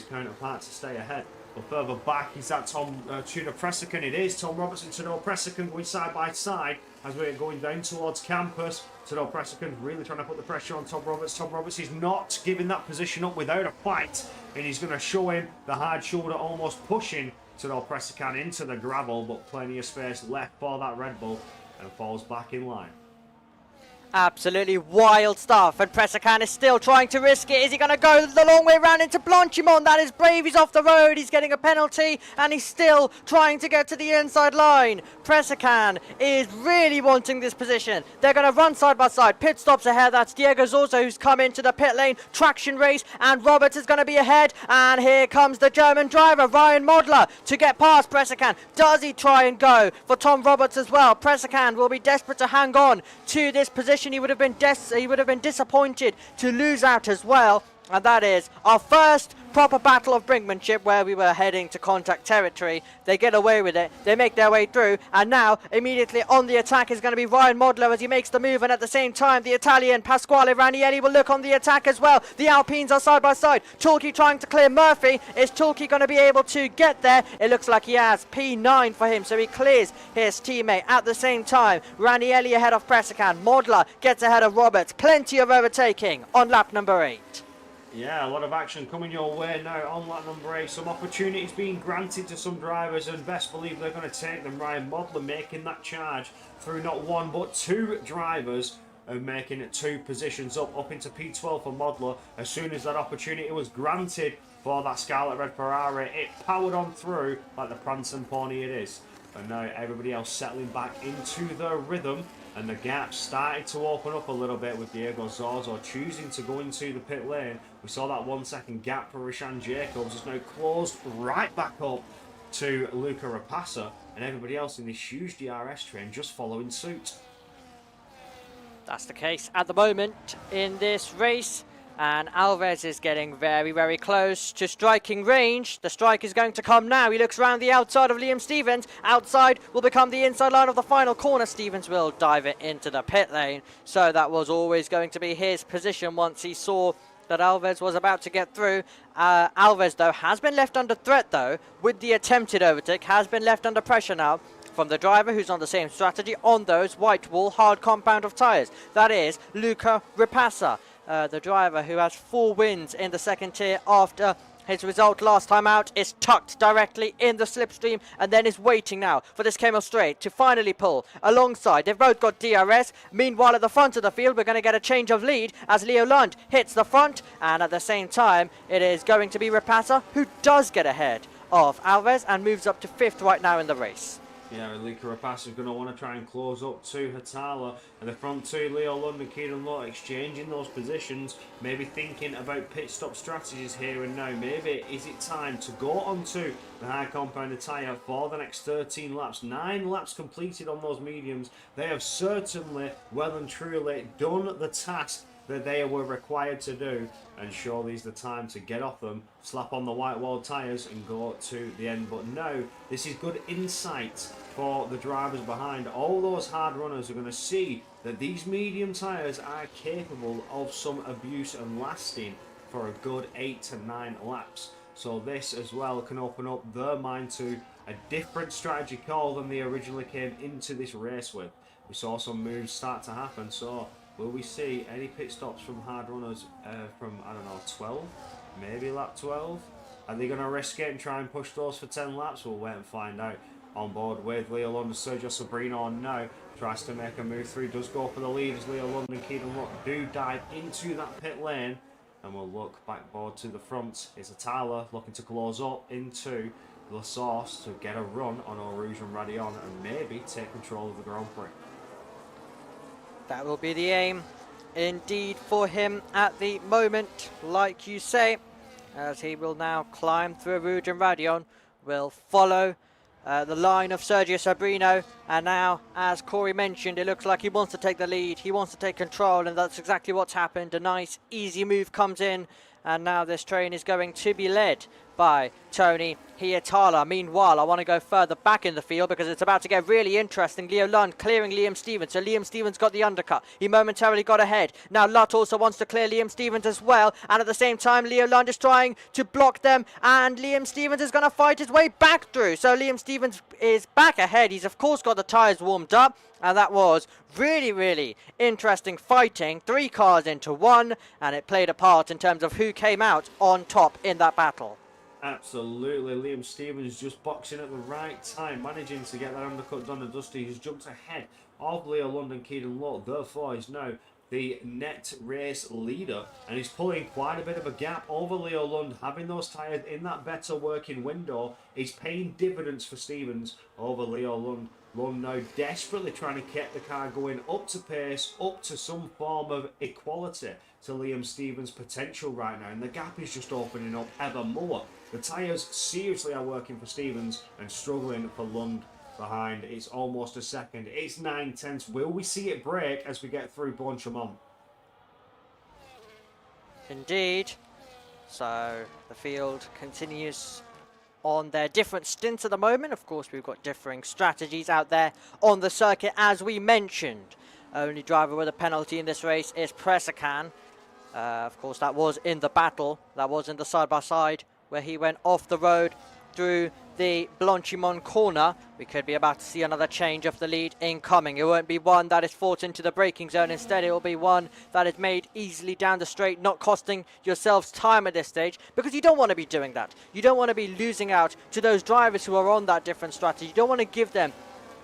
counterpart to stay ahead. But further back is that Tudor Pressican. It is Tom Robertson, Tudor Pressican going side by side as we're going down towards campus. Tudor Pressican really trying to put the pressure on Tom Roberts. Tom Roberts is not giving that position up without a fight, and he's going to show him the hard shoulder, almost pushing Tudor Pressican into the gravel, but plenty of space left for that Red Bull, and falls back in line. Absolutely wild stuff, and Pressakan is still trying to risk it. Is he going to go the long way around into Blanchimont? That is brave. He's off the road. He's getting a penalty, and he's still trying to get to the inside line. Pressakan is really wanting this position. They're going to run side by side. Pit stops ahead. That's Diego Zorzo who's come into the pit lane. Traction race, and Roberts is going to be ahead. And here comes the German driver, Ryan Modler, to get past Pressakan. Does he try and go for Tom Roberts as well? Pressakan will be desperate to hang on to this position. He would have been disappointed to lose out as well. And that is our first proper battle of brinkmanship, where we were heading to contact territory. They get away with it. They make their way through. And now, immediately on the attack is going to be Ryan Modler as he makes the move. And at the same time, the Italian Pasquale Ranieri will look on the attack as well. The Alpines are side by side. Tulke trying to clear Murphy. Is Tulke going to be able to get there? It looks like he has P9 for him. So he clears his teammate. At the same time, Ranieri ahead of Pressakan. Modler gets ahead of Roberts. Plenty of overtaking on lap number 8. Yeah, a lot of action coming your way now on lap number 8. Some opportunities being granted to some drivers, and best believe they're going to take them. Ryan Modler making that charge through not one but two drivers, and making it 2 positions up into P12 for Modler. As soon as that opportunity was granted for that Scarlet Red Ferrari, it powered on through like the prancing pony it is. And now everybody else settling back into the rhythm. And the gap started to open up a little bit with Diego Zorzo choosing to go into the pit lane. We saw that 1 second gap for Rishan Jacobs. It's now closed right back up to Luca Rapassa, and everybody else in this huge DRS train just following suit. That's the case at the moment in this race. And Alves is getting very, very close to striking range. The strike is going to come now. He looks around the outside of Liam Stevens. Outside will become the inside line of the final corner. Stevens will dive it into the pit lane. So that was always going to be his position once he saw that Alves was about to get through. Alves, though, has been left under threat, though, with the attempted overtake. Has been left under pressure now from the driver who's on the same strategy on those white wall hard compound of tyres. That is Luca Rapassa. The driver who has 4 wins in the second tier after his result last time out, is tucked directly in the slipstream and then is waiting now for this Camel Straight to finally pull alongside. They've both got DRS. Meanwhile, at the front of the field, we're going to get a change of lead as Leo Lund hits the front, and at the same time, it is going to be Rapassa who does get ahead of Alves and moves up to 5th right now in the race. Yeah, Lika Rapace is going to want to try and close up to Hatala. And the front two, Leo London, Keaton Lott, exchanging those positions. Maybe thinking about pit stop strategies here and now. Maybe is it time to go onto the high compound tyre for the next 13 laps. 9 laps completed on those mediums. They have certainly, well and truly, done the task that they were required to do, and surely is the time to get off them, slap on the white wall tyres and go to the end. But no, this is good insight for the drivers behind. All those hard runners are going to see that these medium tyres are capable of some abuse and lasting for a good 8 to 9 laps. So this as well can open up their mind to a different strategy call than they originally came into this race with. We saw some moves start to happen, so will we see any pit stops from hard runners from, I don't know, 12? Maybe lap 12? Are they going to risk it and try and push those for 10 laps? We'll wait and find out. On board with Leo London, Sergio Sabrino now tries to make a move through, does go for the lead as Leo London, Keaton Lott do dive into that pit lane. And we'll look backboard to the front. It's Atala looking to close up into La Source to get a run on Eau Rouge and Radion and maybe take control of the Grand Prix. That will be the aim indeed for him at the moment, like you say, as he will now climb through Rouge and Radion, will follow the line of Sergio Sabrino, and now, as Corey mentioned, it looks like he wants to take the lead, he wants to take control, and that's exactly what's happened. A nice easy move comes in, and now this train is going to be led by Tony Hietala. Meanwhile, I want to go further back in the field because it's about to get really interesting. Leo Lund clearing Liam Stevens. So Liam Stevens got the undercut. He momentarily got ahead. Now Lutt also wants to clear Liam Stevens as well. And at the same time, Leo Lund is trying to block them. And Liam Stevens is going to fight his way back through. So Liam Stevens is back ahead. He's of course got the tyres warmed up. And that was really, really interesting fighting. 3 cars into 1. And it played a part in terms of who came out on top in that battle. Absolutely, Liam Stevens just boxing at the right time, managing to get that undercut done and dusty. He's jumped ahead of Leo London, Keaton Lott, therefore he's now the net race leader, and he's pulling quite a bit of a gap over Leo Lund. Having those tyres in that better working window is paying dividends for Stevens over Leo Lund. Lund now desperately trying to get the car going up to pace, up to some form of equality to Liam Stevens' potential right now, and the gap is just opening up ever more. The tyres seriously are working for Stevens and struggling for Lund behind. It's almost a second. It's 9/10. Will we see it break as we get through Blanchimont? Indeed. So the field continues on their different stints at the moment. Of course, we've got differing strategies out there on the circuit, as we mentioned. Only driver with a penalty in this race is Presakan. Of course, that was in the battle. That was in the side-by-side where he went off the road through the Blanchimont corner. We could be about to see another change of the lead incoming. It won't be one that is fought into the braking zone. Instead, it will be one that is made easily down the straight, not costing yourselves time at this stage, because you don't want to be doing that. You don't want to be losing out to those drivers who are on that different strategy. You don't want to give them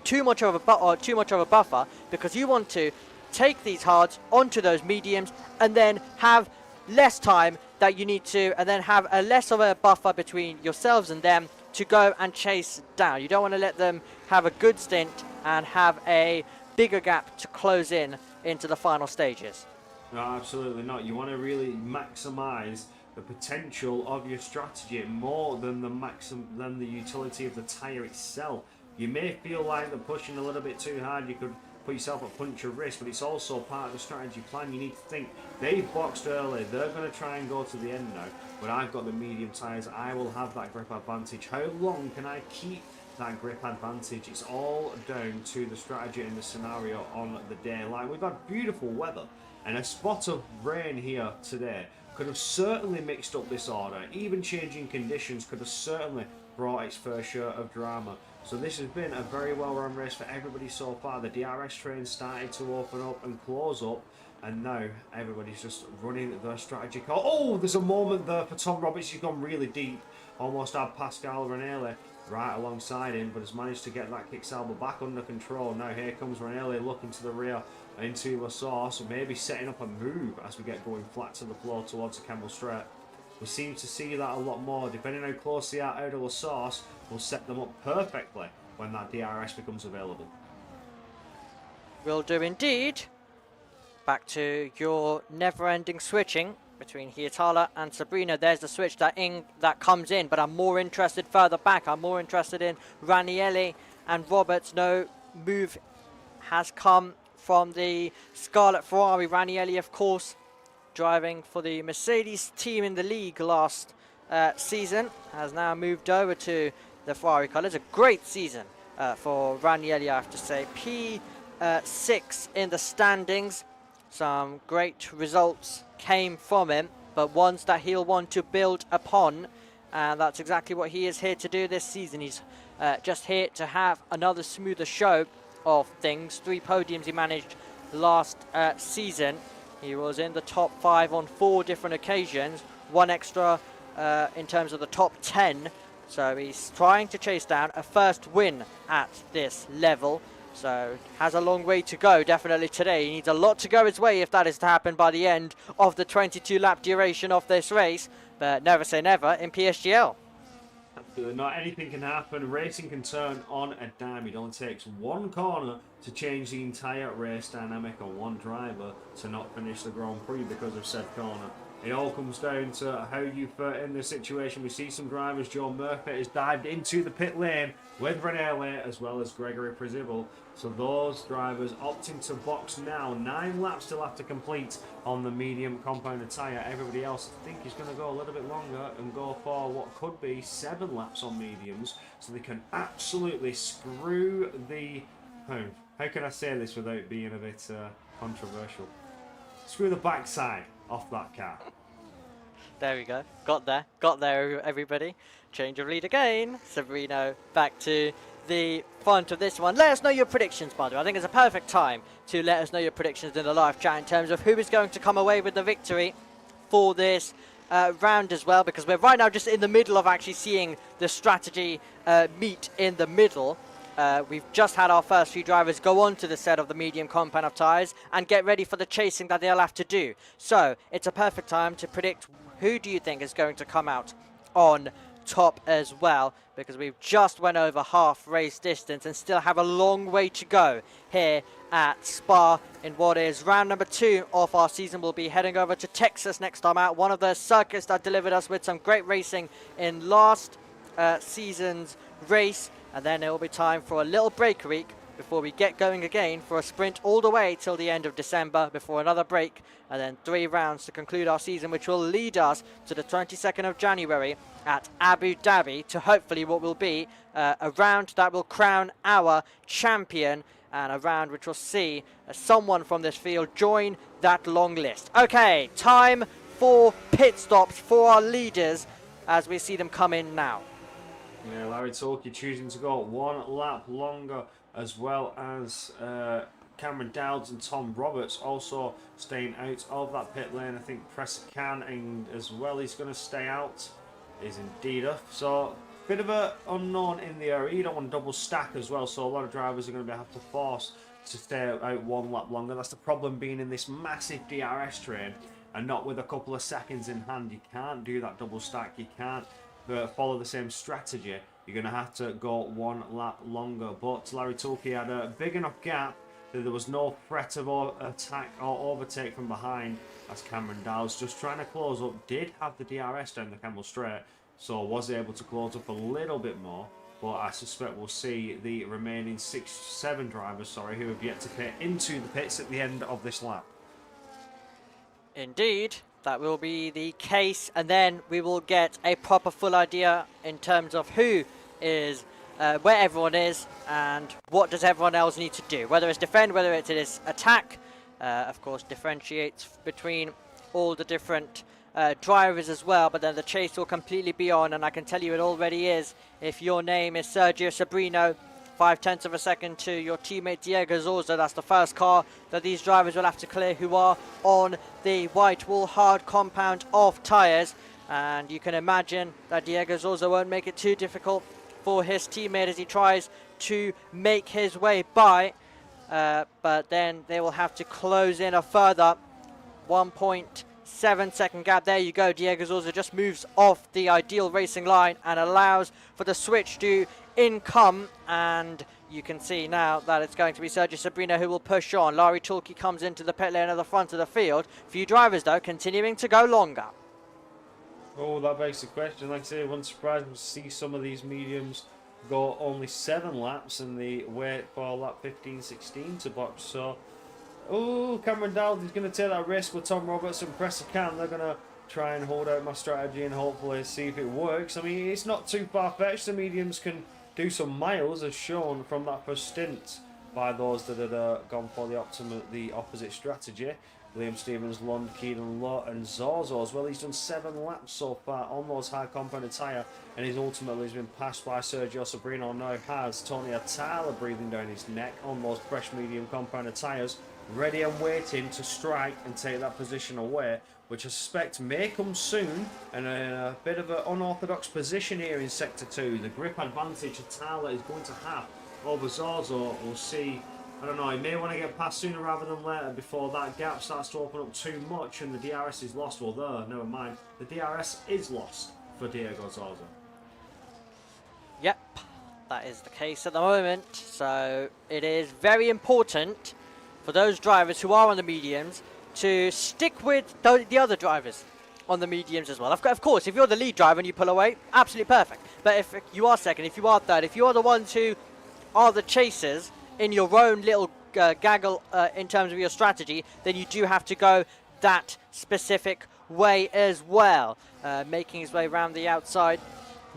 too much of a buffer, because you want to take these hards onto those mediums and then have less time that you need to, and then have a less of a buffer between yourselves and them to go and chase down. You don't want to let them have a good stint and have a bigger gap to close in into the final stages. No, absolutely not. You want to really maximise the potential of your strategy more than the utility of the tyre itself. You may feel like they're pushing a little bit too hard. You could put yourself at punch of risk, but it's also part of the strategy plan. You need to think, they've boxed early, they're going to try and go to the end now, but I've got the medium tyres, I will have that grip advantage. How long can I keep that grip advantage? It's all down to the strategy and the scenario on the day. Like, we've had beautiful weather, and a spot of rain here today could have certainly mixed up this order. Even changing conditions could have certainly brought its fair share of drama. So this has been a very well-run race for everybody so far. The DRS train started to open up and close up, and now everybody's just running their strategy call. Oh, there's a moment there for Tom Roberts. He's gone really deep. Almost had Pascal Ranelli right alongside him, but has managed to get that Kick-Sauber back under control. Now here comes Ranelli looking to the rear into La Source, maybe setting up a move as we get going flat to the floor towards the Campbell Straight. We seem to see that a lot more. Depending on how close they are out of La Source, will set them up perfectly when that DRS becomes available. Will do indeed. Back to your never-ending switching between Hietala and Sabrina. There's the switch that comes in, but I'm more interested further back. I'm more interested in Ranieri and Roberts. No move has come from the Scarlet Ferrari. Ranieri, of course, driving for the Mercedes team in the league last season, has now moved over to the Ferrari colours. A great season for Ranieri, I have to say. P6 in the standings. Some great results came from him, but ones that he'll want to build upon, and that's exactly what he is here to do this season. He's just here to have another smoother show of things. 3 podiums he managed last season. He was in the top 5 on 4 different occasions, 1 extra in terms of the top 10, so he's trying to chase down a first win at this level. So has a long way to go, definitely today. He needs a lot to go his way if that is to happen by the end of the 22 lap duration of this race. But never say never in PSGL. Absolutely not. Anything can happen. Racing can turn on a dime. It only takes 1 corner to change the entire race dynamic, or 1 driver to not finish the Grand Prix because of said corner. It all comes down to how you fit in this situation. We see some drivers. Joe Murphy has dived into the pit lane with Ranieri as well as Gregory Prezibel. So those drivers opting to box now. 9 laps still have to complete on the medium compounded tyre. Everybody else, I think, is going to go a little bit longer and go for what could be 7 laps on mediums. So they can absolutely screw the... How can I say this without being a bit controversial? Screw the backside off that car. There we go. Got there, everybody. Change of lead again. Sabrino back to the front of this one. Let us know your predictions, by the way. I think it's a perfect time to let us know your predictions in the live chat in terms of who is going to come away with the victory for this round as well, because we're right now just in the middle of actually seeing the strategy meet in the middle. We've just had our first few drivers go on to the set of the medium compound of tyres and get ready for the chasing that they'll have to do. So it's a perfect time to predict who do you think is going to come out on top as well, because we've just went over half race distance and still have a long way to go here at Spa in what is round number 2 of our season. We'll be heading over to Texas next time out, one of the circuits that delivered us with some great racing in last season's race. And then it will be time for a little break week before we get going again for a sprint all the way till the end of December before another break, and then 3 rounds to conclude our season, which will lead us to the 22nd of January at Abu Dhabi to hopefully what will be a round that will crown our champion, and a round which will see someone from this field join that long list. Okay, time for pit stops for our leaders as we see them come in now. Yeah, Larry Torkey choosing to go 1 lap longer, as well as Cameron Dowds and Tom Roberts also staying out of that pit lane. I think Pressacan and as well he's going to stay out, is indeed up. So bit of a unknown in the area. You don't want to double stack as well, so a lot of drivers are going to have to force to stay out 1 lap longer. That's the problem being in this massive DRS train and not with a couple of seconds in hand. You can't do that double stack. You can't follow the same strategy. You're going to have to go 1 lap longer. But Larry Tulke had a big enough gap that there was no threat of attack or overtake from behind, as Cameron Dowds, just trying to close up, did have the DRS down the Campbell Straight, so was able to close up a little bit more. But I suspect we'll see the remaining 7 drivers, who have yet to pit into the pits at the end of this lap. Indeed, that will be the case, and then we will get a proper full idea in terms of who is, where everyone is, and what does everyone else need to do. Whether it's defend, whether it is attack, of course differentiates between all the different drivers as well, but then the chase will completely be on, and I can tell you it already is. If your name is Sergio Sabrino, 0.5 of a second to your teammate Diego Zorza. That's the first car that these drivers will have to clear who are on the white wall hard compound of tyres. And you can imagine that Diego Zorza won't make it too difficult for his teammate as he tries to make his way by. But then they will have to close in a further 1.5 7-second gap. There you go. Diego Zorza just moves off the ideal racing line and allows for the switch to income. And you can see now that it's going to be Sergio Sabrina who will push on. Larry Tulke comes into the pit lane at the front of the field. Few drivers, though, continuing to go longer. Oh, that begs the question. Like I say, it wouldn't surprise me to see some of these mediums go only 7 laps and they wait for lap 15, 16 to box. So, oh, Cameron Dowd is going to take that risk with Tom Roberts and Presser Can. They're going to try and hold out my strategy and hopefully see if it works. I mean, it's not too far-fetched. The mediums can do some miles, as shown from that first stint by those that had gone for the opposite strategy. Liam Stevens, Lund, Keenan, Lott and Zorzo as well. He's done 7 laps so far on those hard compounded tyre, and he's ultimately been passed by Sergio Sabrino. Now has Tony Atala breathing down his neck on those fresh medium compounded tyres, ready and waiting to strike and take that position away, which I suspect may come soon, and in a bit of an unorthodox position here in Sector 2. The grip advantage Atala is going to have over Zorzo. We'll see. I don't know, he may want to get past sooner rather than later before that gap starts to open up too much and the DRS is lost. Well, never mind. The DRS is lost for Diego Zorza. Yep, that is the case at the moment. So it is very important for those drivers who are on the mediums to stick with the other drivers on the mediums as well. Of course, if you're the lead driver and you pull away, absolutely perfect. But if you are second, if you are third, if you are the ones who are the chasers in your own little gaggle in terms of your strategy, then you do have to go that specific way as well. Making his way around the outside.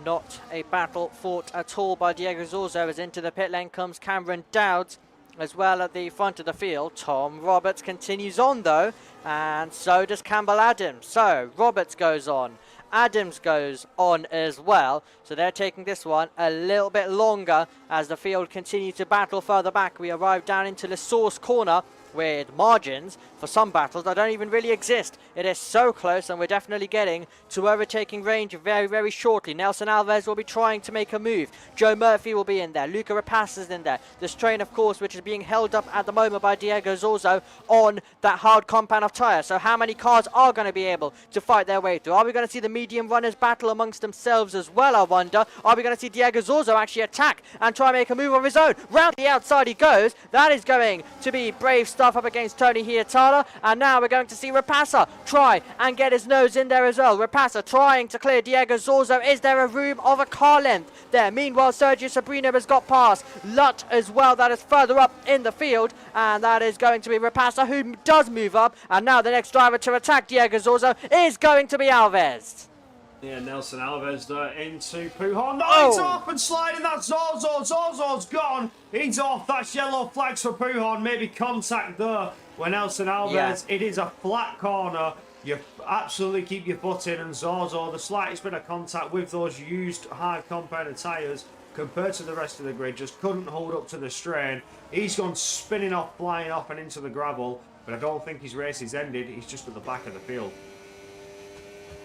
Not a battle fought at all by Diego Zorzo, as into the pit lane comes Cameron Dowds as well at the front of the field. Tom Roberts continues on though, and so does Campbell Adams. So Roberts goes on, Adams goes on as well, so they're taking this one a little bit longer as the field continues to battle further back. We arrive down into the source corner with margins for some battles that don't even really exist. It is so close, and we're definitely getting to overtaking range very, very shortly. Nelson Alves will be trying to make a move. Joe Murphy will be in there. Luca Rapace is in there. This train, of course, which is being held up at the moment by Diego Zorzo on that hard compound of tyre. So how many cars are going to be able to fight their way through? Are we going to see the medium runners battle amongst themselves as well, I wonder? Are we going to see Diego Zorzo actually attack and try and make a move of his own? Round the outside he goes. That is going to be brave stuff up against Tony Hietala, and now we're going to see Rapace try and get his nose in there as well. Rapace trying to clear Diego Zorzo. Is there a room of a car length there? Meanwhile, Sergio Sabrino has got past Lutt as well. That is further up in the field, and that is going to be Rapace, who does move up, and now the next driver to attack Diego Zorzo is going to be Alves. Yeah, Nelson Alves there into Pujon. No, it's off and sliding. That's Zorzo. Zorzo's gone. He's off. That's yellow flags for Pujon. Maybe contact there when Nelson Alves. Yeah. It is a flat corner. You absolutely keep your foot in, and Zorzo, the slightest bit of contact with those used hard compounded tyres compared to the rest of the grid, just couldn't hold up to the strain. He's gone spinning off, flying off and into the gravel, but I don't think his race is ended. He's just at the back of the field.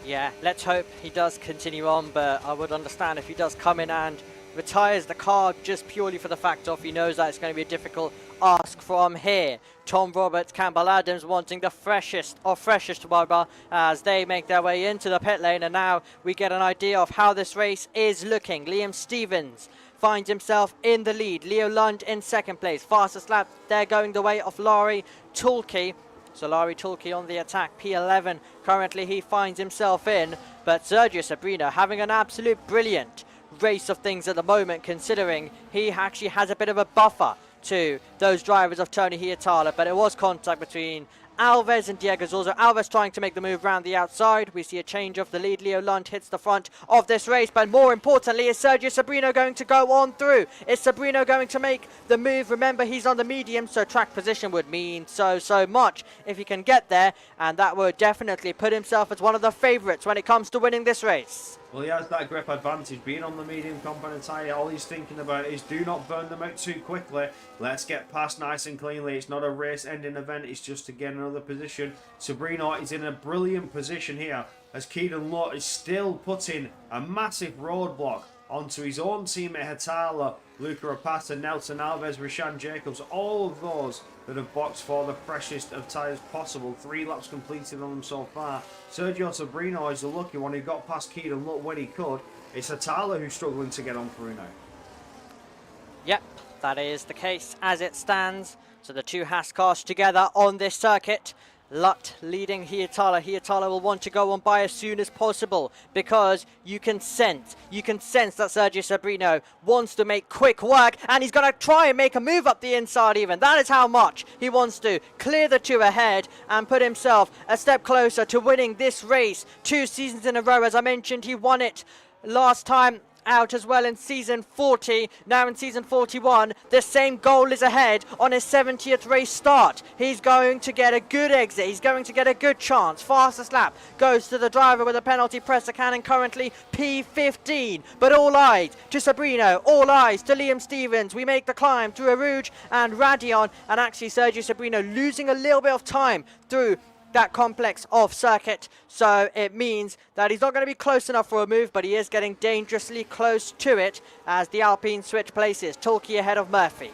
Yeah, let's hope he does continue on, but I would understand if he does come in and retires the car just purely for the fact of he knows that it's going to be a difficult ask from here. Tom Roberts, Campbell Adams wanting the freshest of freshest rubber as they make their way into the pit lane, and now we get an idea of how this race is looking. Liam Stevens finds himself in the lead. Leo Lund in second place. Fastest lap there going the way of Larry Tulke. So Larry Tulke on the attack, P11 currently he finds himself in, but Sergio Sabrino having an absolute brilliant race of things at the moment, considering he actually has a bit of a buffer to those drivers of Tony Hietala, but it was contact between Alves and Diego Zorzo. Alves trying to make the move around the outside. We see a change of the lead. Leo Lund hits the front of this race, but more importantly, is Sergio Sabrino going to go on through? Is Sabrino going to make the move? Remember, he's on the medium, so track position would mean so much if he can get there, and that would definitely put himself as one of the favourites when it comes to winning this race. Well, he has that grip advantage, being on the medium compounded tyre. All he's thinking about is do not burn them out too quickly. Let's get past nice and cleanly. It's not a race-ending event. It's just to get another position. Sabrino is in a brilliant position here as Keaton Lott is still putting a massive roadblock onto his own teammate Hatala, Luca Rapata, Nelson Alves, Rashan Jacobs, all of those that have boxed for the freshest of tyres possible. 3 laps completed on them so far. Sergio Sabrino is the lucky one who got past Keaton Look when he could. It's Hatala who's struggling to get on through now. Yep, that is the case as it stands. So the 2 Haas cars together on this circuit. Lut leading Hietala. Hietala will want to go on by as soon as possible because you can sense that Sergio Sabrino wants to make quick work, and he's going to try and make a move up the inside even. That is how much he wants to clear the 2 ahead and put himself a step closer to winning this race 2 seasons in a row. As I mentioned, he won it last time out as well in season 40. Now in season 41, the same goal is ahead on his 70th race start. He's going to get a good exit. He's going to get a good chance. Fastest lap goes to the driver with a penalty presser cannon, currently P15. But all eyes to Sabrino, all eyes to Liam Stevens. We make the climb through Arouge and Radion, and actually Sergio Sabrino losing a little bit of time through that complex of circuit, so it means that he's not going to be close enough for a move, but he is getting dangerously close to it as the Alpine switch places. Tulke ahead of Murphy.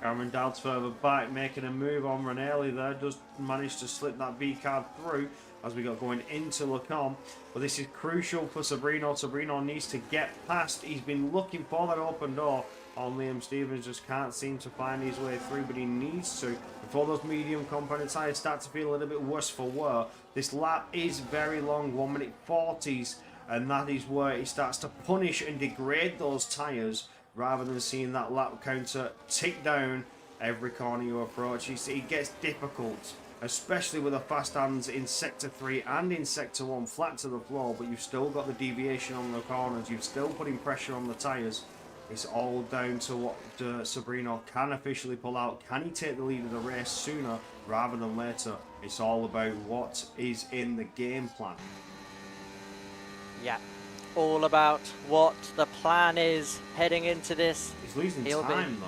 Cameron Dowd's further back, making a move on Ranelli there, does manage to slip that B card through as we got going into Lecombe, but this is crucial for Sabrino. Sabrino needs to get past. He's been looking for that open door on Liam Stevens, just can't seem to find his way through, but he needs to before those medium component tyres start to feel a little bit worse for wear. This lap is very long, 1 minute 40s, and that is where he starts to punish and degrade those tyres rather than seeing that lap counter tick down every corner you approach. It gets difficult, especially with the fast hands in sector 3 and in sector 1 flat to the floor, but you've still got the deviation on the corners, you're still putting pressure on the tyres. It's all down to what Sabrino can officially pull out. Can he take the lead of the race sooner rather than later? It's all about what is in the game plan. Yeah, all about what the plan is heading into this. He's losing time though.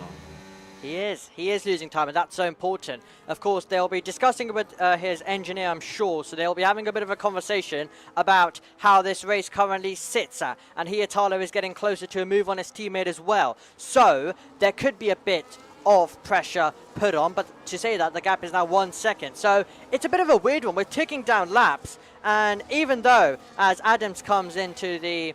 He is losing time, and that's so important. Of course, they'll be discussing with his engineer, I'm sure, so they'll be having a bit of a conversation about how this race currently sits at, and Hietala is getting closer to a move on his teammate as well. So, there could be a bit of pressure put on, but to say that, the gap is now 1 second. So, it's a bit of a weird one. We're ticking down laps, and even though, as Adams comes into the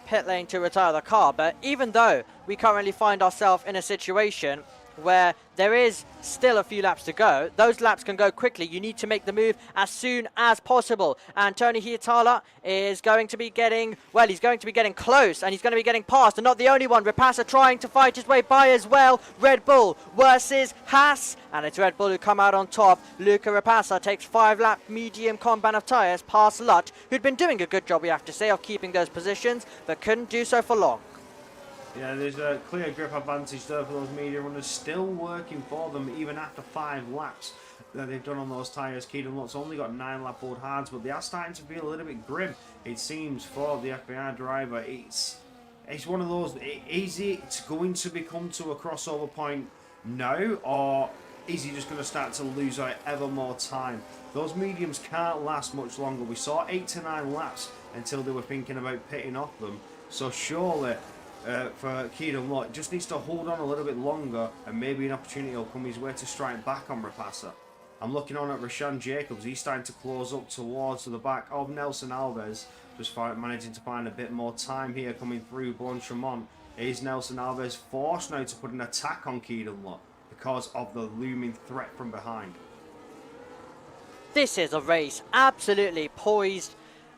pit lane to retire the car, but even though we currently find ourselves in a situation where there is still a few laps to go, those laps can go quickly. You need to make the move as soon as possible, and Tony Hietala is going to be getting, well, he's going to be getting close, and he's going to be getting past, and not the only one. Rapasa trying to fight his way by as well. Red Bull versus Haas, and it's Red Bull who come out on top. Luca Rapasa takes 5-lap medium compound of tyres past Lut, who'd been doing a good job, we have to say, of keeping those positions, but couldn't do so for long. Yeah, there's a clear grip advantage there for those medium runners, still working for them even after 5 laps that they've done on those tyres. Keaton Lutt's only got 9-lap old hards, but they are starting to feel a little bit grim, it seems, for the FBI driver. It's one of those, is it going to become to a crossover point now, or is he just going to start to lose out ever more time? Those mediums can't last much longer. We saw 8 to 9 laps until they were thinking about pitting off them, so surely for Keaton Lott just needs to hold on a little bit longer, and maybe an opportunity will come his way to strike back on Rapasa. I'm looking on at Rashan Jacobs. He's starting to close up towards the back of Nelson Alves, just managing to find a bit more time here coming through Blanchamont. Is Nelson Alves forced now to put an attack on Keaton Lott because of the looming threat from behind? This is a race absolutely poised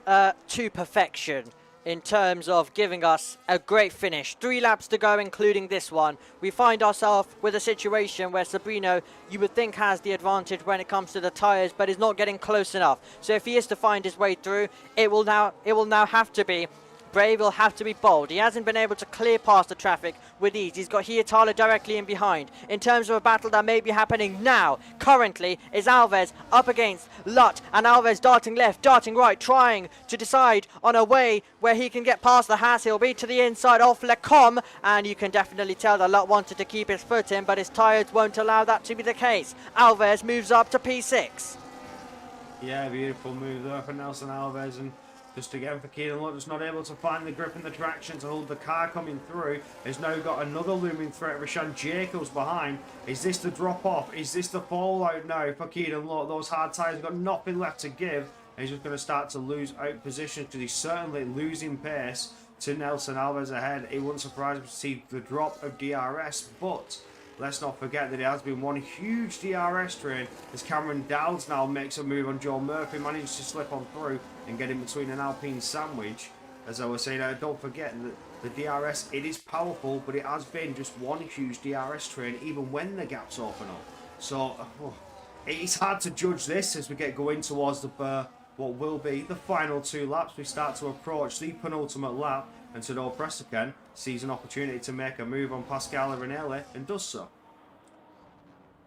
to perfection in terms of giving us a great finish. 3 laps to go, including this one. We find ourselves with a situation where Sabrino, you would think, has the advantage when it comes to the tyres, but is not getting close enough. So if he is to find his way through, it will now have to be brave, will have to be bold. He hasn't been able to clear past the traffic with ease. He's got Hietala directly in behind. In terms of a battle that may be happening now, currently, is Alves up against Lut, and Alves darting left, darting right, trying to decide on a way where he can get past the Haas. He'll be to the inside of Lecombe, and you can definitely tell that Lut wanted to keep his foot in, but his tyres won't allow that to be the case. Alves moves up to P6. Yeah, beautiful move there for Nelson Alves, and Just again for Keenan Lund, just not able to find the grip and the traction to hold the car coming through. Has now got another looming threat, Rashan Jacobs behind. Is this the drop off? Is this the fallout now for Keenan Lund? Those hard tyres have got nothing left to give. And he's just going to start to lose out position because he's certainly losing pace to Nelson Alves ahead. It wouldn't surprise me to see the drop of DRS, but let's not forget that it has been one huge DRS train as Cameron Dowds now makes a move on Joel Murphy, manages to slip on through and get in between an Alpine sandwich. As I was saying, don't forget that the DRS, it is powerful, but it has been just one huge DRS train even when the gaps open up. So it's hard to judge this as we get going towards the what will be the final 2 laps. We start to approach the penultimate lap, and Tadej Prestican sees an opportunity to make a move on Pascal Arenelli and does so.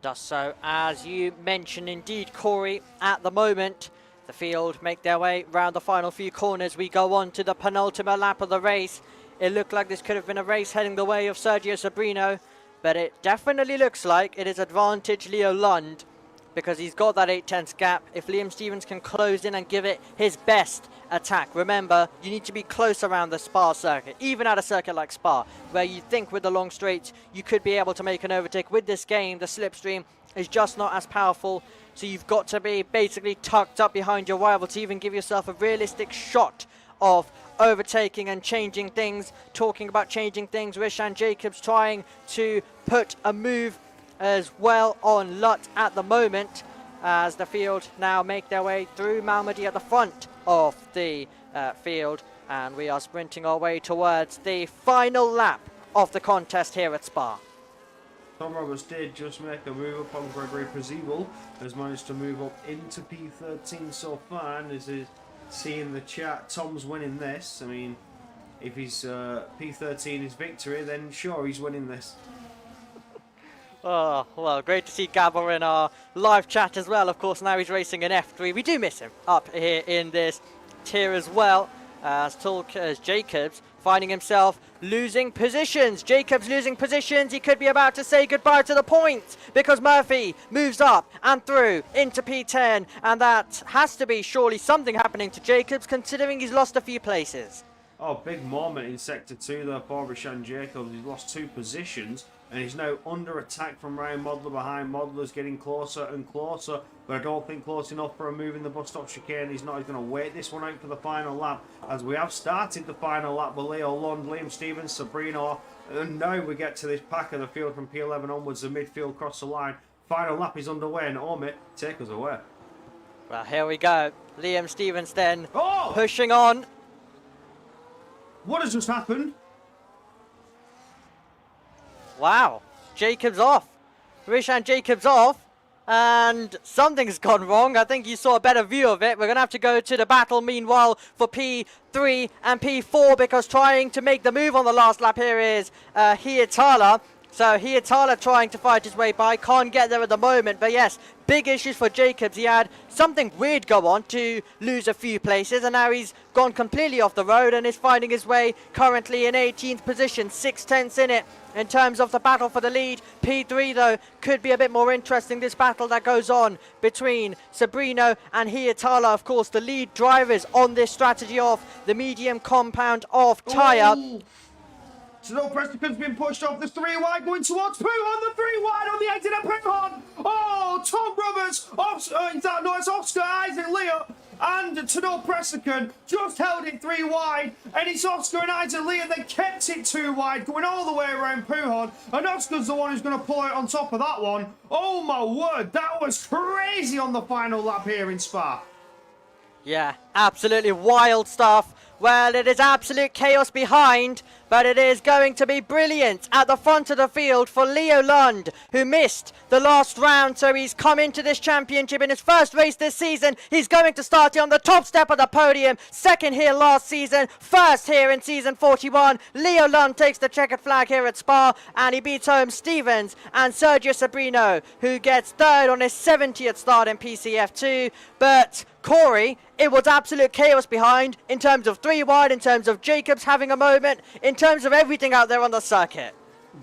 Does so, as you mentioned indeed, Corey. At the moment, the field make their way round the final few corners. We go on to the penultimate lap of the race. It looked like this could have been a race heading the way of Sergio Sabrino, but it definitely looks like it is advantage Leo Lund, because he's got that 8/10 gap. If Liam Stevens can close in and give it his best attack. Remember, you need to be close around the Spa circuit, even at a circuit like Spa, where you think with the long straights you could be able to make an overtake. With this game, the slipstream is just not as powerful, so you've got to be basically tucked up behind your rival to even give yourself a realistic shot of overtaking and changing things. Talking about changing things, Rashan Jacobs trying to put a move as well on Lut at the moment, as the field now make their way through. Malmedy at the front of the field, and we are sprinting our way towards the final lap of the contest here at Spa. Tom Roberts did just make a move upon Gregory Prezibel, has managed to move up into P13 so far, and as is seeing the chat, Tom's winning this. I mean, if he's P13 is victory, then sure, he's winning this. Oh, well, great to see Gabor in our live chat as well. Of course, now he's racing in F3. We do miss him up here in this tier as well, as Jacobs finding himself losing positions. Jacobs losing positions. He could be about to say goodbye to the points, because Murphy moves up and through into P10, and that has to be surely something happening to Jacobs, considering he's lost a few places. Oh, big moment in Sector 2 there for Rashan Jacobs. He's lost 2 positions, and he's now under attack from Ryan Modler behind. Modler's getting closer and closer, but I don't think close enough for a move in the bus stop chicane. He's not. He's going to wait this one out for the final lap, as we have started the final lap with Leo Lund, Liam Stevens, Sabrino, and now we get to this pack of the field from P11 onwards. The midfield cross the line. Final lap is underway, and Omid, take us away. Well, here we go. Liam Stevens then pushing on. What has just happened? Wow, Jacobs off. Rashan Jacobs off. And something's gone wrong. I think you saw a better view of it. We're going to have to go to the battle meanwhile for P3 and P4, because trying to make the move on the last lap here is Hietala. So Hietala trying to fight his way by. Can't get there at the moment. But yes, big issues for Jacobs. He had something weird go on to lose a few places, and now he's gone completely off the road and is finding his way currently in 18th position. 6/10 in it in terms of the battle for the lead. P3 though could be a bit more interesting, this battle that goes on between Sabrino and Hietala. Of course, the lead drivers on this strategy of the medium compound of tyre. So no Prestican's been pushed off the 3 wide, going towards Pujon, the 3 wide on the exit of Pujon. Oh, Tom Roberts, it's Oscar Isaac Leah, and Tadej Prestican just held it 3 wide, and it's Oscar and Isaac Leah that kept it 2 wide, going all the way around Pujon, and Oscar's the one who's going to pull out on top of that one. Oh my word, that was crazy on the final lap here in Spa. Yeah, absolutely wild stuff. Well, it is absolute chaos behind, but it is going to be brilliant at the front of the field for Leo Lund, who missed the last round, so he's come into this championship in his first race this season. He's going to start it on the top step of the podium. Second here last season, first here in season 41. Leo Lund takes the checkered flag here at Spa, and he beats home Stevens and Sergio Sabrino, who gets third on his 70th start in PCF2. But Corey, it was absolute chaos behind, in terms of 3 wide, in terms of Jacobs having a moment, in terms of everything out there on the circuit.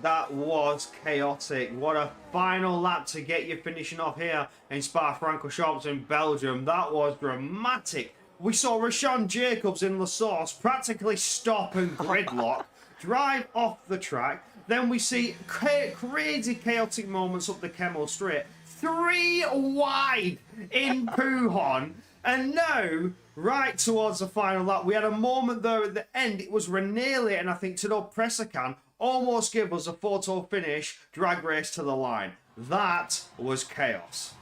That was chaotic. What a final lap to get you finishing off here in Spa-Francorchamps in Belgium. That was dramatic we saw Rashawn Jacobs in La Source practically stop and gridlock, drive off the track. Then we see crazy chaotic moments up the Kemmel Straight. 3 wide in Pujon. And now, right towards the final lap, we had a moment there at the end. It was Reneli and I think Tadej Presakan almost give us a photo finish drag race to the line. That was chaos.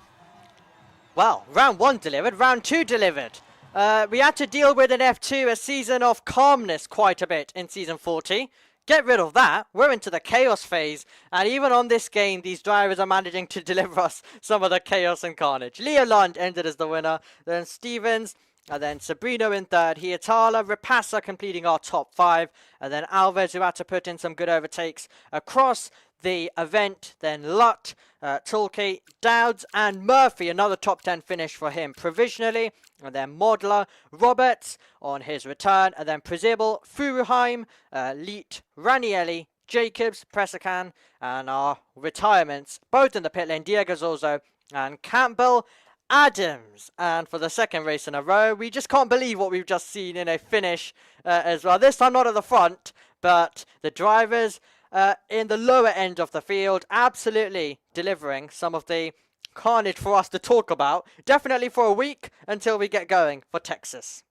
Well, round 1 delivered, round 2 delivered. We had to deal with an F2, a season of calmness quite a bit in season 40. Get rid of that, we're into the chaos phase, and even on this game, these drivers are managing to deliver us some of the chaos and carnage. Leo Lund ended as the winner, then Stevens, and then Sabrino in third, Hietala, Rapassa completing our top 5, and then Alves, who had to put in some good overtakes across the event, then Lutt, Tulke, Dowds and Murphy, another top 10 finish for him provisionally, and then Modler, Roberts on his return, and then Przybylj, Furuheim, Leet, Ranieri, Jacobs, Presakan, and our retirements, both in the pit lane, Diego Zorzo and Campbell Adams. And for the second race in a row, we just can't believe what we've just seen in a finish as well. This time not at the front, but the drivers in the lower end of the field, absolutely delivering some of the carnage for us to talk about. Definitely for a week until we get going for Texas.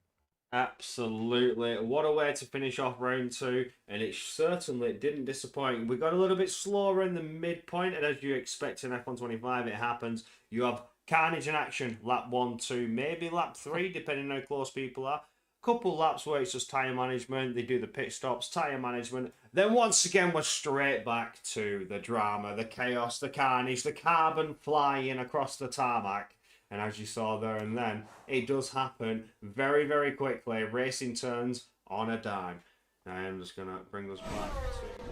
Absolutely. What a way to finish off round 2, and it certainly didn't disappoint. We got a little bit slower in the midpoint, and as you expect in F125, it happens. You have carnage in action, lap 1, 2, maybe lap 3, depending on how close people are. Couple laps where it's just tyre management, they do the pit stops, tyre management. Then once again, we're straight back to the drama, the chaos, the carnage, the carbon flying across the tarmac. And as you saw there and then, it does happen very, very quickly. Racing turns on a dime. Now I'm just going to bring us back to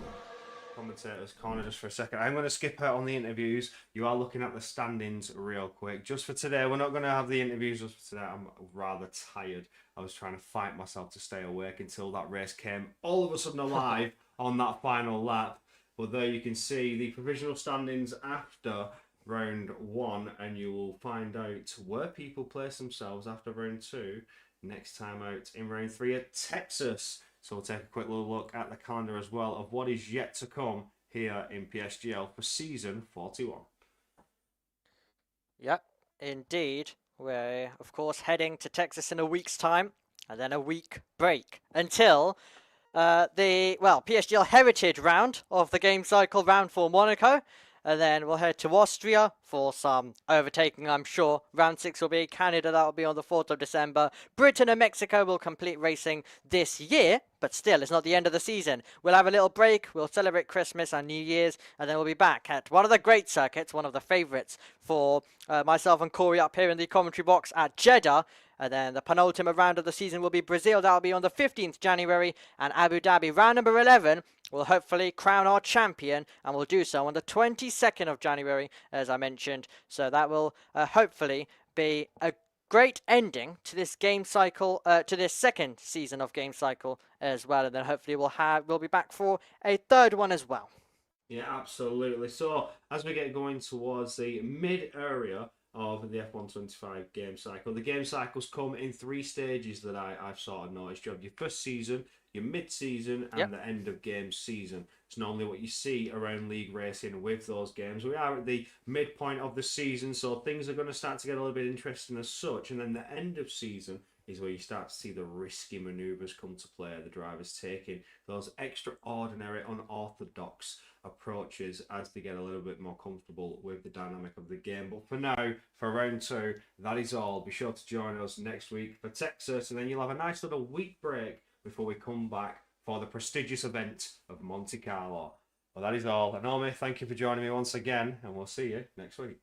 commentator's corner just for a second. I'm going to skip out on the interviews. You are looking at the standings real quick. Just for today, we're not going to have the interviews just for today. I'm rather tired. I was trying to fight myself to stay awake until that race came all of a sudden alive on that final lap. But there you can see the provisional standings after round 1, and you will find out where people place themselves after round 2 next time out in round 3 at Texas. So we'll take a quick little look at the calendar as well of what is yet to come here in PSGL for season 41. Yep, indeed. We're, of course, heading to Texas in a week's time, and then a week break until the PSGL Heritage round of the game cycle, round 4 Monaco. And then we'll head to Austria for some overtaking, I'm sure. Round 6 will be Canada, that will be on the 4th of December. Britain and Mexico will complete racing this year, but still, it's not the end of the season. We'll have a little break, we'll celebrate Christmas and New Year's, and then we'll be back at one of the great circuits, one of the favourites for myself and Corey up here in the commentary box at Jeddah. And then the penultimate round of the season will be Brazil. That will be on the 15th January. And Abu Dhabi, round number 11, will hopefully crown our champion. And we'll do so on the 22nd of January, as I mentioned. So that will hopefully be a great ending to this game cycle, to this second season of game cycle as well. And then hopefully we'll be back for a third one as well. Yeah, absolutely. So as we get going towards the mid area of the F125 game cycle. The game cycles come in 3 stages that I've sort of noticed. You have your first season, your mid-season, and the end of game season. It's normally what you see around league racing with those games. We are at the midpoint of the season, so things are going to start to get a little bit interesting as such. And then the end of season is where you start to see the risky manoeuvres come to play. The drivers taking those extraordinary, unorthodox approaches as they get a little bit more comfortable with the dynamic of the game. But for now, for round 2, that is all. Be sure to join us next week for Texas, and then you'll have a nice little week break before we come back for the prestigious event of Monte Carlo. Well, that is all. And Naomi, thank you for joining me once again, and we'll see you next week.